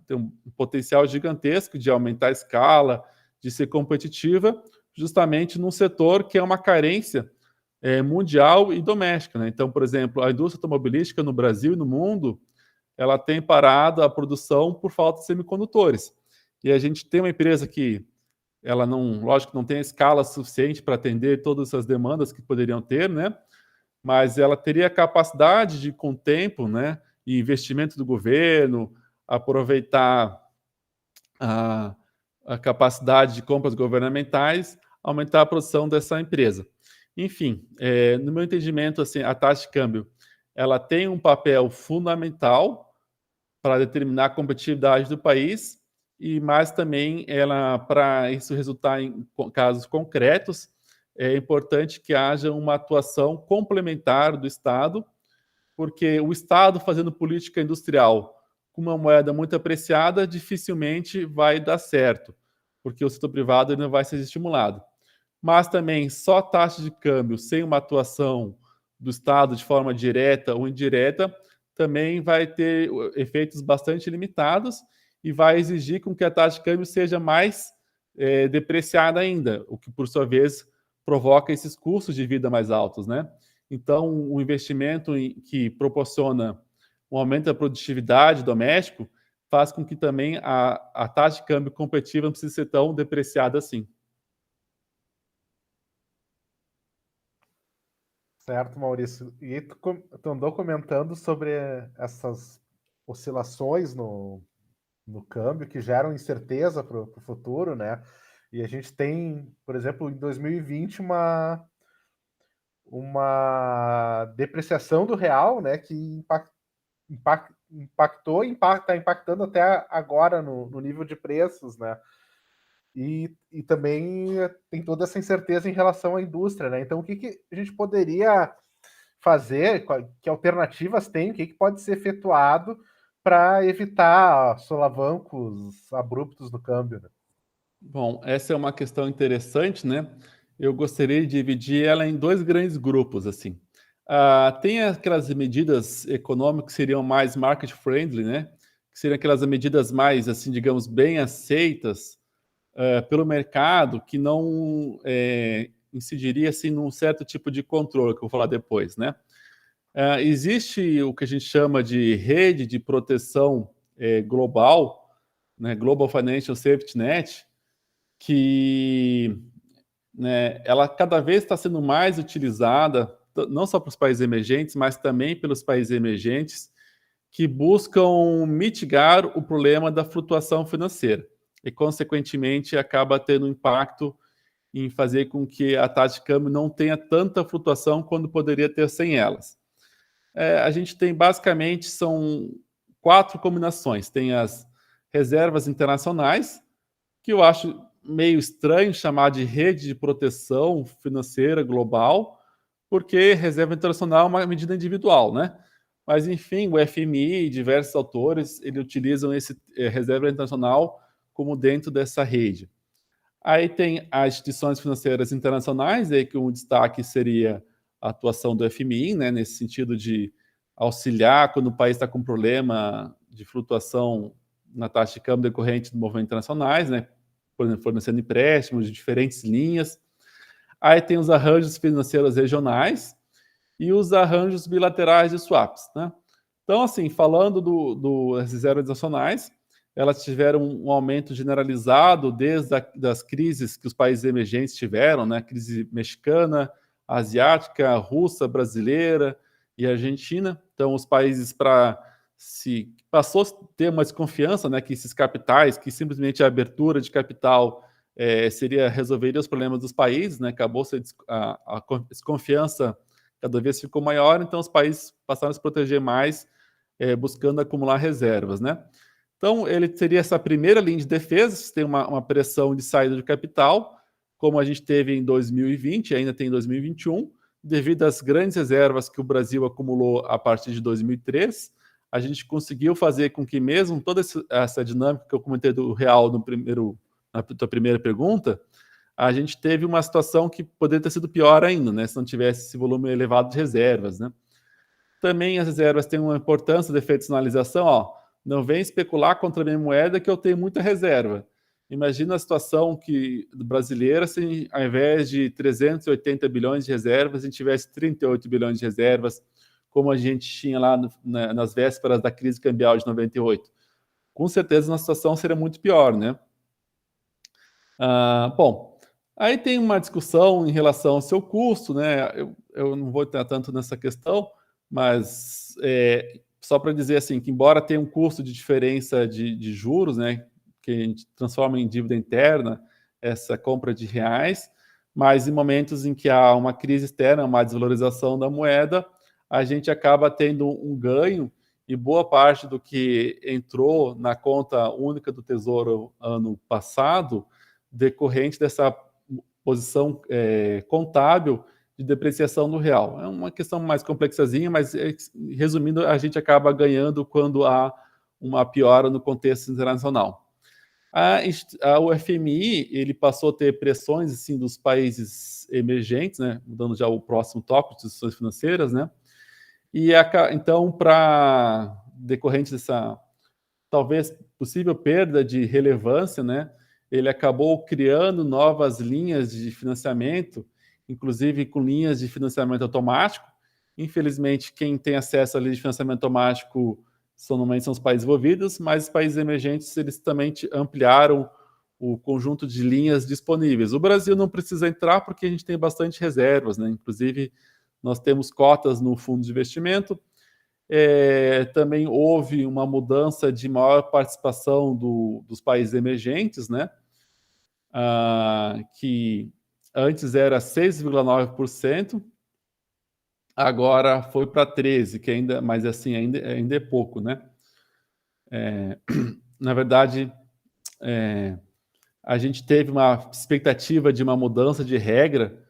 tem um potencial gigantesco de aumentar a escala, de ser competitiva, justamente num setor que é uma carência mundial e doméstica, né? Então, por exemplo, a indústria automobilística no Brasil e no mundo, ela tem parado a produção por falta de semicondutores. E a gente tem uma empresa que ela não, lógico, não tem a escala suficiente para atender todas essas demandas que poderiam ter, né? Mas ela teria a capacidade de, com o tempo, né, e investimento do governo, aproveitar a, a capacidade de compras governamentais, aumentar a produção dessa empresa. Enfim, no meu entendimento, assim, a taxa de câmbio ela tem um papel fundamental para determinar a competitividade do país, e mais também ela, para isso resultar em casos concretos, é importante que haja uma atuação complementar do Estado, porque o Estado fazendo política industrial com uma moeda muito apreciada dificilmente vai dar certo, porque o setor privado não vai ser estimulado. Mas também só taxa de câmbio sem uma atuação do Estado de forma direta ou indireta também vai ter efeitos bastante limitados e vai exigir com que a taxa de câmbio seja mais depreciada ainda, o que por sua vez provoca esses custos de vida mais altos, né? Então, o investimento que proporciona um aumento da produtividade doméstico faz com que também a taxa de câmbio competitiva não precise ser tão depreciada assim. Certo, Maurício. E tu andou comentando sobre essas oscilações no câmbio que geram incerteza para o futuro, né? E a gente tem, por exemplo, em 2020, uma depreciação do real, né? Que impactou e está impactando até agora no nível de preços, né? E também tem toda essa incerteza em relação à indústria, né? Então, o que a gente poderia fazer? Que alternativas tem? O que pode ser efetuado para evitar solavancos abruptos no câmbio, né? Bom, essa é uma questão interessante, né? Eu gostaria de dividir ela em dois grandes grupos, assim. Tem aquelas medidas econômicas que seriam mais market friendly, né? Que seriam aquelas medidas mais, assim, digamos, bem aceitas pelo mercado, que não incidiria, assim, num certo tipo de controle, que eu vou falar depois, né? Existe o que a gente chama de rede de proteção global, né? Global Financial Safety Net, que, né, ela cada vez está sendo mais utilizada, não só para os países emergentes, mas também pelos países emergentes que buscam mitigar o problema da flutuação financeira e, consequentemente, acaba tendo um impacto em fazer com que a taxa de câmbio não tenha tanta flutuação quando poderia ter sem elas. A gente tem basicamente são 4 combinações. Tem as reservas internacionais, que eu acho meio estranho chamar de rede de proteção financeira global, porque reserva internacional é uma medida individual, né? Mas, enfim, o FMI e diversos autores ele utilizam esse reserva internacional como dentro dessa rede. Aí tem as instituições financeiras internacionais, aí que um destaque seria a atuação do FMI, né, nesse sentido de auxiliar quando o país está com problema de flutuação na taxa de câmbio decorrente de movimentos internacionais, né, por exemplo, fornecendo empréstimos de diferentes linhas. Aí tem os arranjos financeiros regionais e os arranjos bilaterais de swaps, né? Então, assim, falando das reservas nacionais, elas tiveram um aumento generalizado desde das crises que os países emergentes tiveram, né? Crise mexicana, asiática, russa, brasileira e argentina. Então, os países se passou a ter uma desconfiança, né? Que esses capitais, que simplesmente a abertura de capital resolveria os problemas dos países, né? Acabou a desconfiança cada vez ficou maior, então os países passaram a se proteger mais, buscando acumular reservas, né? Então, ele teria essa primeira linha de defesa, se tem uma pressão de saída de capital, como a gente teve em 2020, ainda tem em 2021, devido às grandes reservas que o Brasil acumulou a partir de 2003, a gente conseguiu fazer com que mesmo toda essa dinâmica que eu comentei do real na tua primeira pergunta, a gente teve uma situação que poderia ter sido pior ainda, né, se não tivesse esse volume elevado de reservas, né? Também as reservas têm uma importância de efeito de sinalização, ó, não vem especular contra a minha moeda que eu tenho muita reserva. Imagina a situação brasileira se, ao invés de 380 bilhões de reservas, a gente tivesse 38 bilhões de reservas, como a gente tinha lá nas vésperas da crise cambial de 98. Com certeza, a situação seria muito pior, né? Bom, aí tem uma discussão em relação ao seu custo, né? Eu não vou entrar tanto nessa questão, mas só para dizer assim, que embora tenha um custo de diferença de juros, né, que a gente transforma em dívida interna, essa compra de reais, mas em momentos em que há uma crise externa, uma desvalorização da moeda, a gente acaba tendo um ganho, e boa parte do que entrou na conta única do Tesouro ano passado, decorrente dessa posição contábil de depreciação do real. É uma questão mais complexazinha, mas resumindo, a gente acaba ganhando quando há uma piora no contexto internacional. O FMI ele passou a ter pressões assim, dos países emergentes, né? Mudando já o próximo tópico, instituições financeiras, né? E então, para decorrente dessa talvez possível perda de relevância, né? Ele acabou criando novas linhas de financiamento, inclusive com linhas de financiamento automático. Infelizmente, quem tem acesso à linha de financiamento automático normalmente são os países envolvidos, mas os países emergentes eles também ampliaram o conjunto de linhas disponíveis. O Brasil não precisa entrar porque a gente tem bastante reservas, né? Inclusive, nós temos cotas no fundo de investimento. Também houve uma mudança de maior participação dos países emergentes, né? Que antes era 6,9%, agora foi para 13%, que ainda, mas assim, ainda é pouco, né? Na verdade, a gente teve uma expectativa de uma mudança de regra,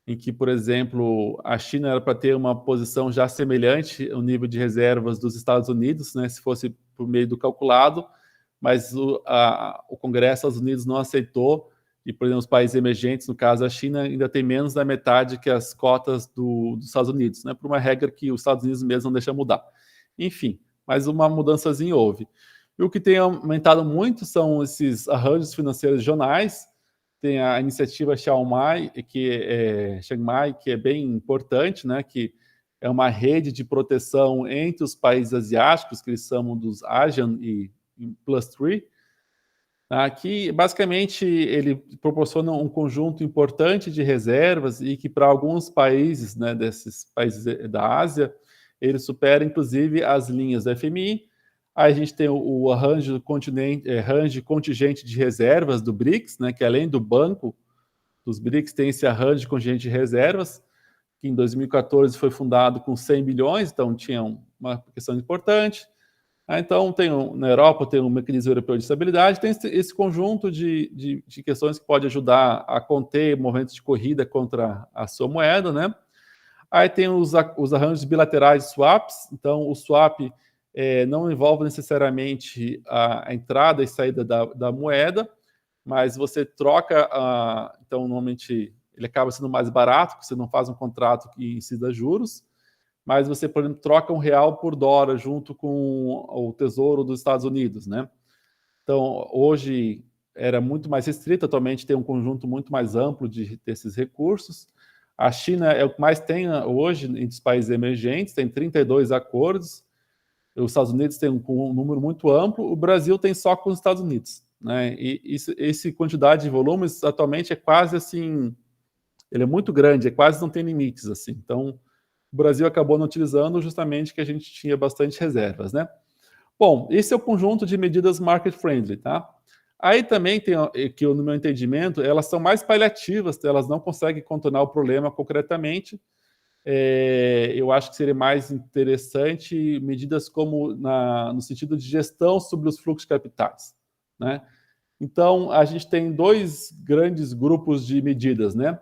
em que, por exemplo, a China era para ter uma posição já semelhante ao nível de reservas dos Estados Unidos, né, se fosse por meio do calculado, mas o Congresso dos Estados Unidos não aceitou, e, por exemplo, os países emergentes, no caso a China, ainda tem menos da metade que as cotas dos Estados Unidos, né, por uma regra que os Estados Unidos mesmo não deixam mudar. Enfim, mas uma mudançazinha houve. E o que tem aumentado muito são esses arranjos financeiros regionais. Tem a iniciativa Chiang Mai, que é bem importante, né? Que é uma rede de proteção entre os países asiáticos, que eles chamam dos ASEAN e Plus 3, que basicamente ele proporciona um conjunto importante de reservas e que para alguns países, né, desses países da Ásia, ele supera inclusive as linhas da FMI. Aí a gente tem o arranjo contingente de reservas do BRICS, né, que além do banco dos BRICS tem esse arranjo de contingente de reservas, que em 2014 foi fundado com 100 bilhões, então tinha uma questão importante. Então, na Europa tem um mecanismo europeu de estabilidade, tem esse conjunto de questões que pode ajudar a conter movimentos de corrida contra a sua moeda, né? Aí tem os arranjos bilaterais de swaps, então o swap não envolve necessariamente a entrada e saída da moeda, mas você troca, então normalmente ele acaba sendo mais barato, porque você não faz um contrato que incida juros, mas você, por exemplo, troca um real por dólar junto com o Tesouro dos Estados Unidos, né? Então, hoje era muito mais restrito, atualmente tem um conjunto muito mais amplo desses recursos. A China é o que mais tem hoje entre os países emergentes, tem 32 acordos. Os Estados Unidos tem um número muito amplo, o Brasil tem só com os Estados Unidos, né? E essa quantidade de volumes atualmente é quase assim, ele é muito grande, quase não tem limites, assim. Então, o Brasil acabou não utilizando justamente que a gente tinha bastante reservas, né? Bom, esse é o conjunto de medidas market friendly, tá? Aí também tem que, no meu entendimento, elas são mais paliativas, elas não conseguem contornar o problema concretamente. Eu acho que seria mais interessante medidas como no sentido de gestão sobre os fluxos de capitais, né? Então, a gente tem dois grandes grupos de medidas, né?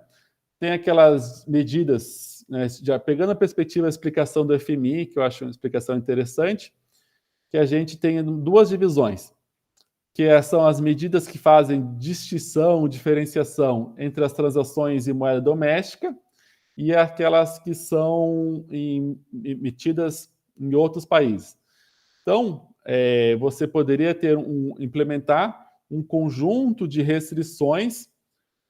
Tem aquelas medidas, né, já pegando a perspectiva da explicação do FMI, que eu acho uma explicação interessante, que a gente tem duas divisões, que são as medidas que fazem distinção, diferenciação entre as transações em moeda doméstica e aquelas que são emitidas em outros países. Então, você poderia implementar um conjunto de restrições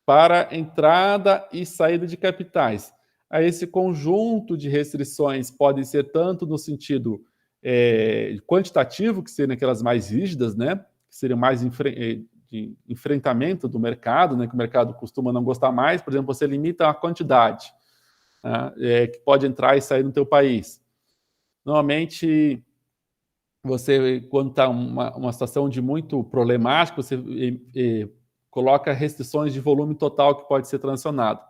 para entrada e saída de capitais. Aí esse conjunto de restrições pode ser tanto no sentido quantitativo, que seriam aquelas mais rígidas, né, que seriam mais de enfrentamento do mercado, né, que o mercado costuma não gostar mais. Por exemplo, você limita a quantidade, né, que pode entrar e sair no teu país. Normalmente, você, quando está uma situação de muito problemática, você coloca restrições de volume total que pode ser transacionado.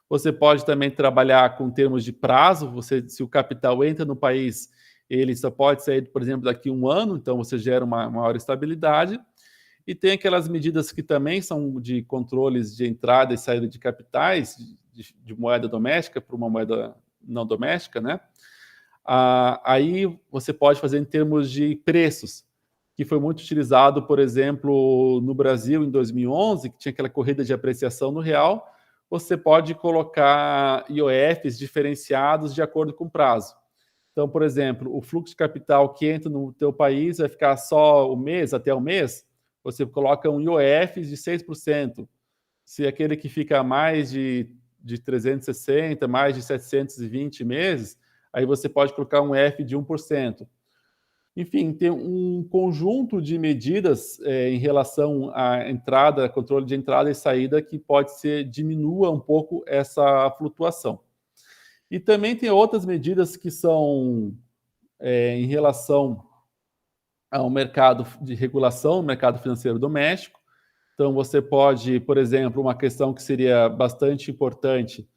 Você pode também trabalhar com termos de prazo. Se o capital entra no país, ele só pode sair, por exemplo, daqui a 1 ano, então você gera uma maior estabilidade. E tem aquelas medidas que também são de controles de entrada e saída de capitais, de moeda doméstica para uma moeda não doméstica, né? Aí você pode fazer em termos de preços, que foi muito utilizado, por exemplo, no Brasil em 2011, que tinha aquela corrida de apreciação no real. Você pode colocar IOFs diferenciados de acordo com o prazo. Então, por exemplo, o fluxo de capital que entra no teu país vai ficar só o mês, até o mês, você coloca um IOF de 6%. Se aquele que fica mais de 360, mais de 720 meses, aí você pode colocar um F de 1%. Enfim, tem um conjunto de medidas em relação à entrada, controle de entrada e saída, que pode ser, diminua um pouco essa flutuação. E também tem outras medidas que são em relação ao mercado de regulação, o mercado financeiro doméstico. Então, você pode, por exemplo, uma questão que seria bastante importante,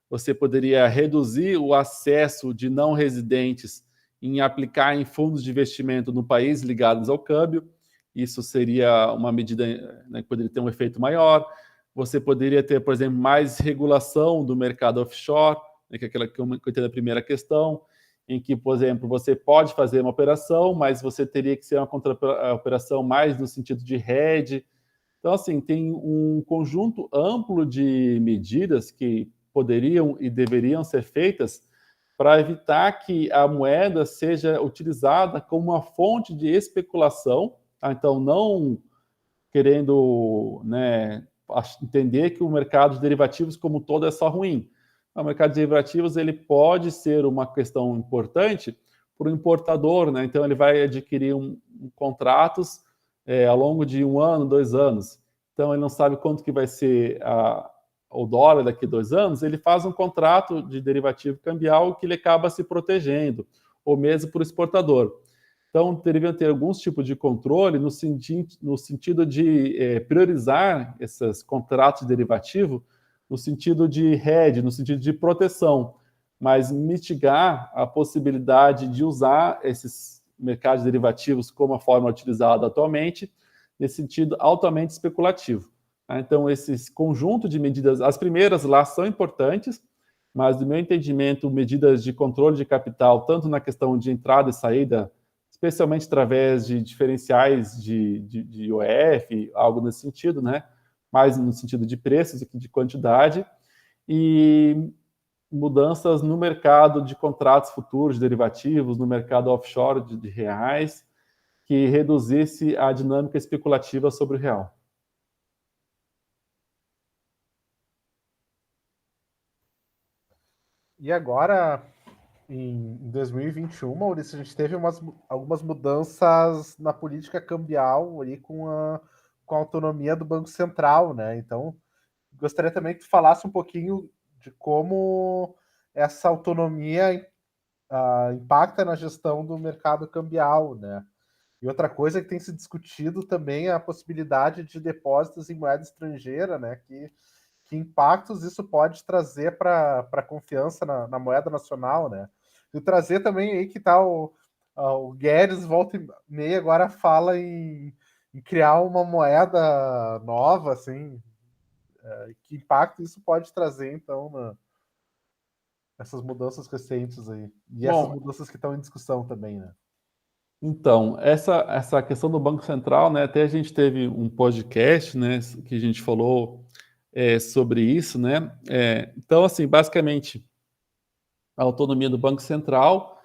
você poderia reduzir o acesso de não residentes em aplicar em fundos de investimento no país ligados ao câmbio. Isso seria uma medida, né, que poderia ter um efeito maior. Você poderia ter, por exemplo, mais regulação do mercado offshore, né, que é aquela que eu comentei na primeira questão, em que, por exemplo, você pode fazer uma operação, mas você teria que ser uma operação mais no sentido de hedge. Então, assim, tem um conjunto amplo de medidas que poderiam e deveriam ser feitas para evitar que a moeda seja utilizada como uma fonte de especulação. Tá? Então, não querendo, né, entender que o mercado de derivativos como um todo é só ruim. O mercado de derivativos ele pode ser uma questão importante para o importador, né? Então ele vai adquirir contratos ao longo de 1 ano, 2 anos. Então ele não sabe quanto que vai ser o dólar daqui a 2 anos. Ele faz um contrato de derivativo cambial que ele acaba se protegendo, ou mesmo para o exportador. Então, deveriam ter alguns tipos de controle no sentido de priorizar esses contratos de derivativo no sentido de hedge, no sentido de proteção, mas mitigar a possibilidade de usar esses mercados derivativos como a forma utilizada atualmente, nesse sentido altamente especulativo. Então, esse conjunto de medidas, as primeiras lá são importantes, mas, do meu entendimento, medidas de controle de capital, tanto na questão de entrada e saída, especialmente através de diferenciais de IOF, algo nesse sentido, né? Mais no sentido de preços do que de quantidade, e mudanças no mercado de contratos futuros, de derivativos, no mercado offshore de reais, que reduzisse a dinâmica especulativa sobre o real. E agora, em 2021, Maurício, a gente teve algumas mudanças na política cambial ali com a autonomia do Banco Central, né? Então, gostaria também que tu falasse um pouquinho de como essa autonomia impacta na gestão do mercado cambial, né? E outra coisa que tem se discutido também é a possibilidade de depósitos em moeda estrangeira, né? Que impactos isso pode trazer para a confiança na moeda nacional, né? E trazer também aí que tá o Guedes volta e meia agora fala em criar uma moeda nova, assim, que impacto isso pode trazer, então, essas mudanças recentes aí. E essas Bom, mudanças que estão em discussão também, né? então, essa questão do Banco Central, né? Até a gente teve um podcast, né? Que a gente falou sobre isso, né? Então, assim, basicamente, a autonomia do Banco Central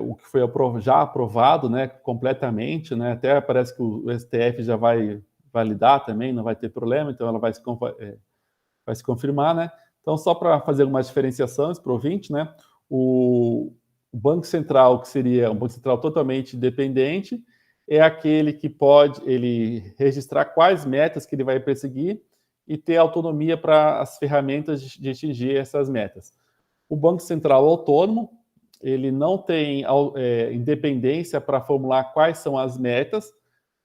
o que foi já aprovado, né, completamente, né, até parece que o STF já vai validar também, não vai ter problema, então ela vai se confirmar, né? Então, só para fazer algumas diferenciações para o ouvinte, né, o Banco Central, que seria um Banco Central totalmente independente, é aquele que pode ele registrar quais metas que ele vai perseguir e ter autonomia para as ferramentas de atingir essas metas. O Banco Central autônomo, ele não tem independência para formular quais são as metas,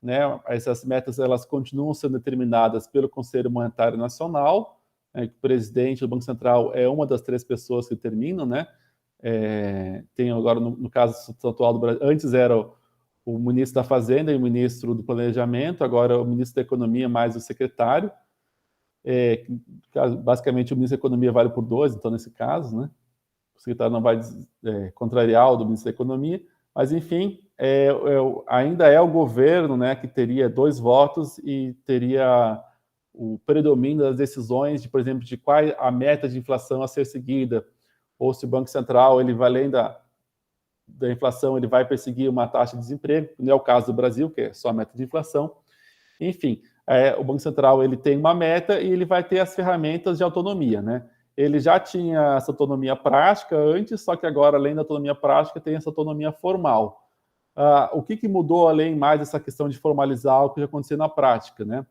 né? Essas metas elas continuam sendo determinadas pelo Conselho Monetário Nacional, né? O presidente do Banco Central é uma das 3 pessoas que determinam, né? Tem agora, no caso atual do Brasil, antes era o ministro da Fazenda e o ministro do Planejamento, agora é o ministro da Economia mais o secretário. Basicamente, o ministro da Economia vale por 2, então, nesse caso, né? O secretário não vai contrariar o do ministro da Economia, mas, enfim, ainda é o governo, né, que teria 2 votos e teria o predomínio das decisões, por exemplo, de qual a meta de inflação a ser seguida, ou se o Banco Central, ele vai além da inflação, ele vai perseguir uma taxa de desemprego, não é o caso do Brasil, que é só a meta de inflação. Enfim, o Banco Central ele tem uma meta e ele vai ter as ferramentas de autonomia, né? Ele já tinha essa autonomia prática antes, só que agora, além da autonomia prática, tem essa autonomia formal. O que mudou, além mais dessa questão de formalizar o que já acontecia na prática, né?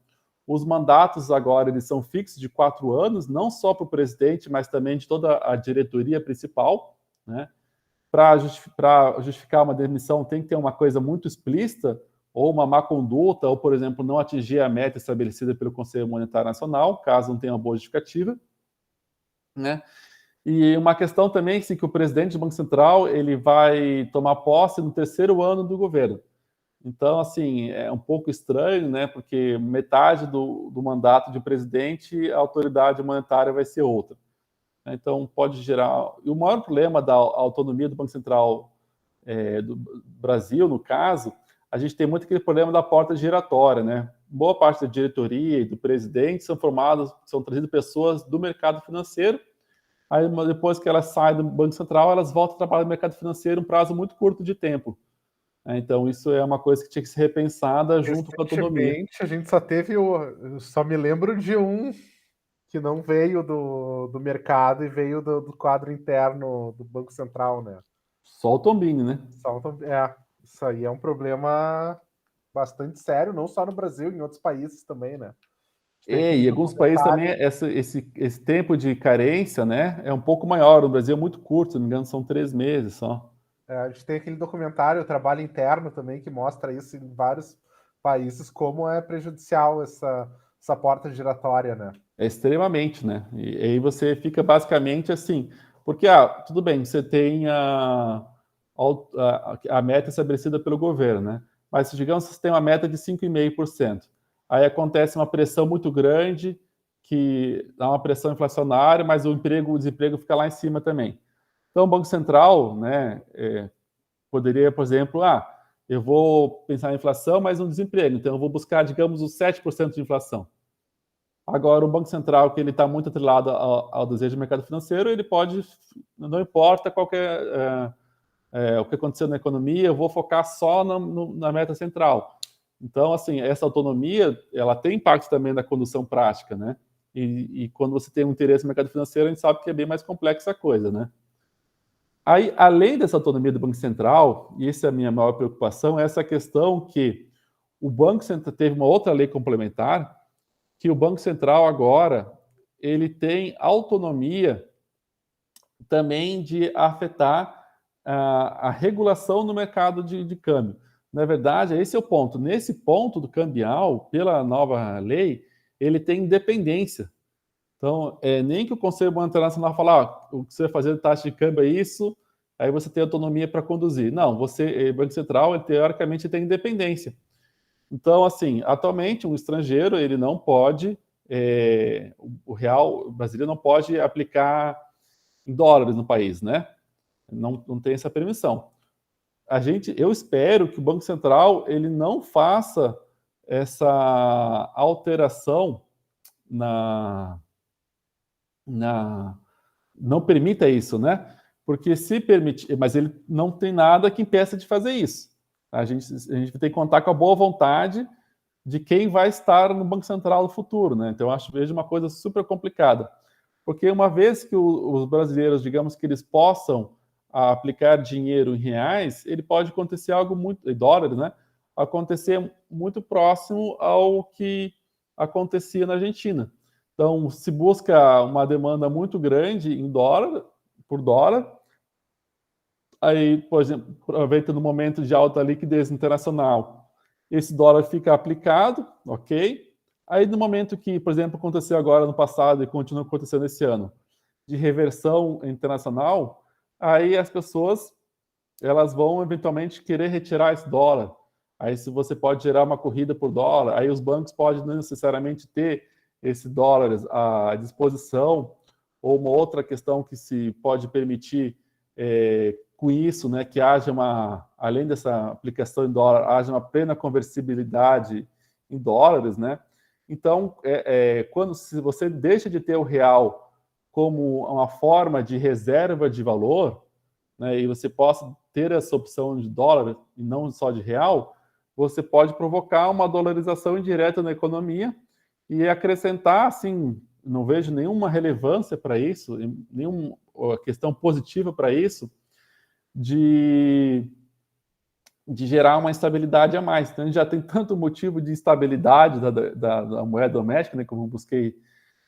Os mandatos agora eles são fixos de 4 anos, não só para o presidente, mas também de toda a diretoria principal, né? Para justificar uma demissão tem que ter uma coisa muito explícita, ou uma má conduta, ou, por exemplo, não atingir a meta estabelecida pelo Conselho Monetário Nacional, caso não tenha uma boa justificativa, né? E uma questão também que o presidente do Banco Central ele vai tomar posse no 3º ano do governo. Então, assim, é um pouco estranho, né? Porque metade do mandato de presidente, a autoridade monetária vai ser outra. Então, pode gerar... E o maior problema da autonomia do Banco Central do Brasil, no caso, a gente tem muito aquele problema da porta giratória, né? Boa parte da diretoria e do presidente são trazidas pessoas do mercado financeiro. Aí, depois que elas saem do Banco Central, elas voltam a trabalhar no mercado financeiro em um prazo muito curto de tempo. Então, isso é uma coisa que tinha que ser repensada junto com a autonomia. Recentemente, a gente eu só me lembro de um que não veio do mercado e veio do quadro interno do Banco Central, né? Só o Tombini, né? Isso aí é um problema bastante sério, não só no Brasil, em outros países também, né? E alguns países também, esse tempo de carência, né, é um pouco maior. No Brasil é muito curto, se não me engano, são 3 meses só. A gente tem aquele documentário, o Trabalho Interno, também, que mostra isso em vários países, como é prejudicial essa porta giratória, né? É extremamente, né? E aí você fica basicamente assim, porque, tudo bem, você tem a meta estabelecida pelo governo, né? Mas, digamos, você tem uma meta de 5,5%. Aí acontece uma pressão muito grande, que dá uma pressão inflacionária, mas o desemprego fica lá em cima também. Então, o Banco Central, né, poderia, por exemplo, eu vou pensar em inflação, mas no desemprego, então eu vou buscar, digamos, os 7% de inflação. Agora, o Banco Central, que ele está muito atrelado ao desejo do mercado financeiro, ele pode, não importa o que aconteceu na economia, eu vou focar só na meta central. Então, assim, essa autonomia, ela tem impacto também na condução prática, né? E quando você tem um interesse no mercado financeiro, a gente sabe que é bem mais complexa a coisa, né? Aí, além dessa autonomia do Banco Central, e essa é a minha maior preocupação, é essa questão que o Banco Central teve uma outra lei complementar, que o Banco Central agora ele tem autonomia também de afetar a regulação no mercado de câmbio. Na verdade, esse é o ponto. Nesse ponto do cambial, pela nova lei, ele tem independência. Então, nem que o Conselho Monetário Nacional fale, o que você vai fazer de taxa de câmbio é isso, aí você tem autonomia para conduzir. Não, o Banco Central, ele, teoricamente, tem independência. Então, assim, atualmente, um estrangeiro, ele não pode, o real brasileiro não pode aplicar em dólares no país, né? Não tem essa permissão. Eu espero que o Banco Central, ele não faça essa alteração não permita isso, né? Porque se permitir, mas ele não tem nada que impeça de fazer isso. A gente tem que contar com a boa vontade de quem vai estar no Banco Central no futuro, né? Então, eu vejo uma coisa super complicada. Porque uma vez que os brasileiros, digamos que eles possam aplicar dinheiro em reais, ele pode acontecer algo muito, em dólares, né? Acontecer muito próximo ao que acontecia na Argentina. Então, se busca uma demanda muito grande em dólar, por dólar, aí, por exemplo, aproveita no momento de alta liquidez internacional, esse dólar fica aplicado, ok? Aí, no momento que, por exemplo, aconteceu agora no passado e continua acontecendo esse ano, de reversão internacional, aí as pessoas elas vão eventualmente querer retirar esse dólar. Aí, se você pode gerar uma corrida por dólar, aí os bancos podem não necessariamente ter esse dólar à disposição, ou uma outra questão que se pode permitir com isso, né, que haja além dessa aplicação em dólar, haja uma plena conversibilidade em dólares, né? Então, se você deixa de ter o real como uma forma de reserva de valor, né, e você possa ter essa opção de dólar e não só de real, você pode provocar uma dolarização indireta na economia e acrescentar, assim, não vejo nenhuma relevância para isso, nenhuma questão positiva para isso, de gerar uma instabilidade a mais. Então, a gente já tem tanto motivo de instabilidade da moeda doméstica, né, como eu busquei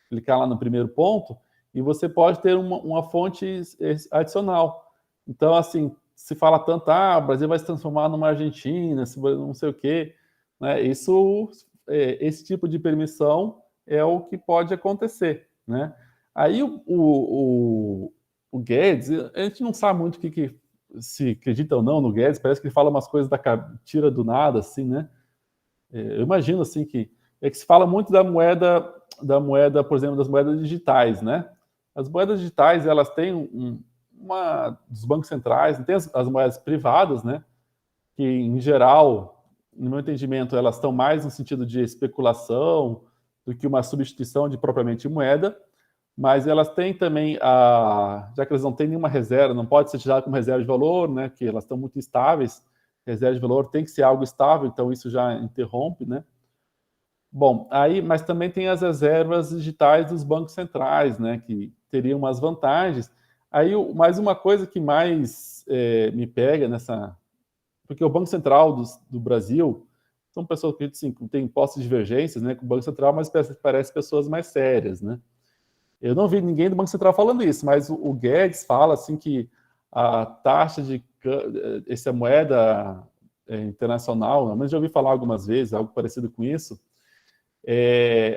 explicar lá no primeiro ponto, e você pode ter uma fonte adicional. Então, assim, se fala tanto, o Brasil vai se transformar numa Argentina, não sei o quê, né? Esse tipo de permissão é o que pode acontecer, né? Aí o Guedes, a gente não sabe muito o que se acredita ou não no Guedes, parece que ele fala umas coisas tira do nada, assim, né? Eu imagino, assim, que se fala muito da moeda, por exemplo, das moedas digitais, né? As moedas digitais, elas têm dos bancos centrais, tem as moedas privadas, né? Que, em geral, no meu entendimento, elas estão mais no sentido de especulação do que uma substituição de propriamente moeda, mas elas têm também, já que elas não têm nenhuma reserva, não pode ser tirada como reserva de valor, né? Que elas estão muito estáveis, reserva de valor tem que ser algo estável, então isso já interrompe, né? Bom, mas também tem as reservas digitais dos bancos centrais, né, que teriam umas vantagens. Aí, mais uma coisa que mais me pega porque o Banco Central do Brasil são pessoas que, assim, têm postas divergências, né, com o Banco Central, mas parece pessoas mais sérias, né. Eu não vi ninguém do Banco Central falando isso, mas o Guedes fala, assim, que a taxa essa moeda internacional, pelo menos já ouvi falar algumas vezes, algo parecido com isso,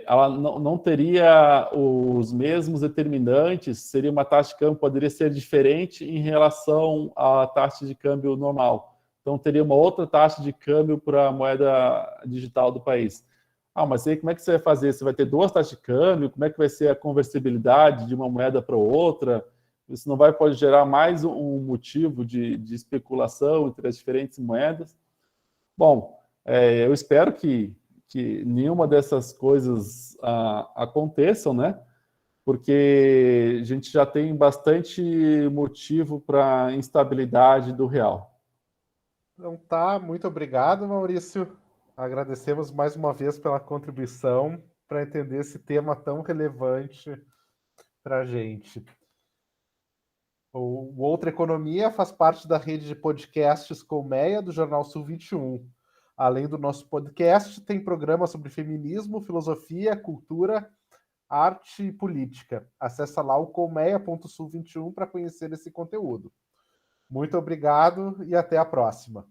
ela não teria os mesmos determinantes, seria uma taxa de câmbio, poderia ser diferente em relação à taxa de câmbio normal. Então, teria uma outra taxa de câmbio para a moeda digital do país. Mas aí como é que você vai fazer? Você vai ter duas taxas de câmbio? Como é que vai ser a conversibilidade de uma moeda para outra? Isso não pode gerar mais um motivo de especulação entre as diferentes moedas? Bom, eu espero que nenhuma dessas coisas aconteçam, né? Porque a gente já tem bastante motivo para instabilidade do real. Então tá, muito obrigado, Maurício. Agradecemos mais uma vez pela contribuição para entender esse tema tão relevante para a gente. O Outra Economia faz parte da rede de podcasts Colmeia do Jornal Sul 21. Além do nosso podcast, tem programas sobre feminismo, filosofia, cultura, arte e política. Acesse lá o colmeia.sul21 para conhecer esse conteúdo. Muito obrigado e até a próxima.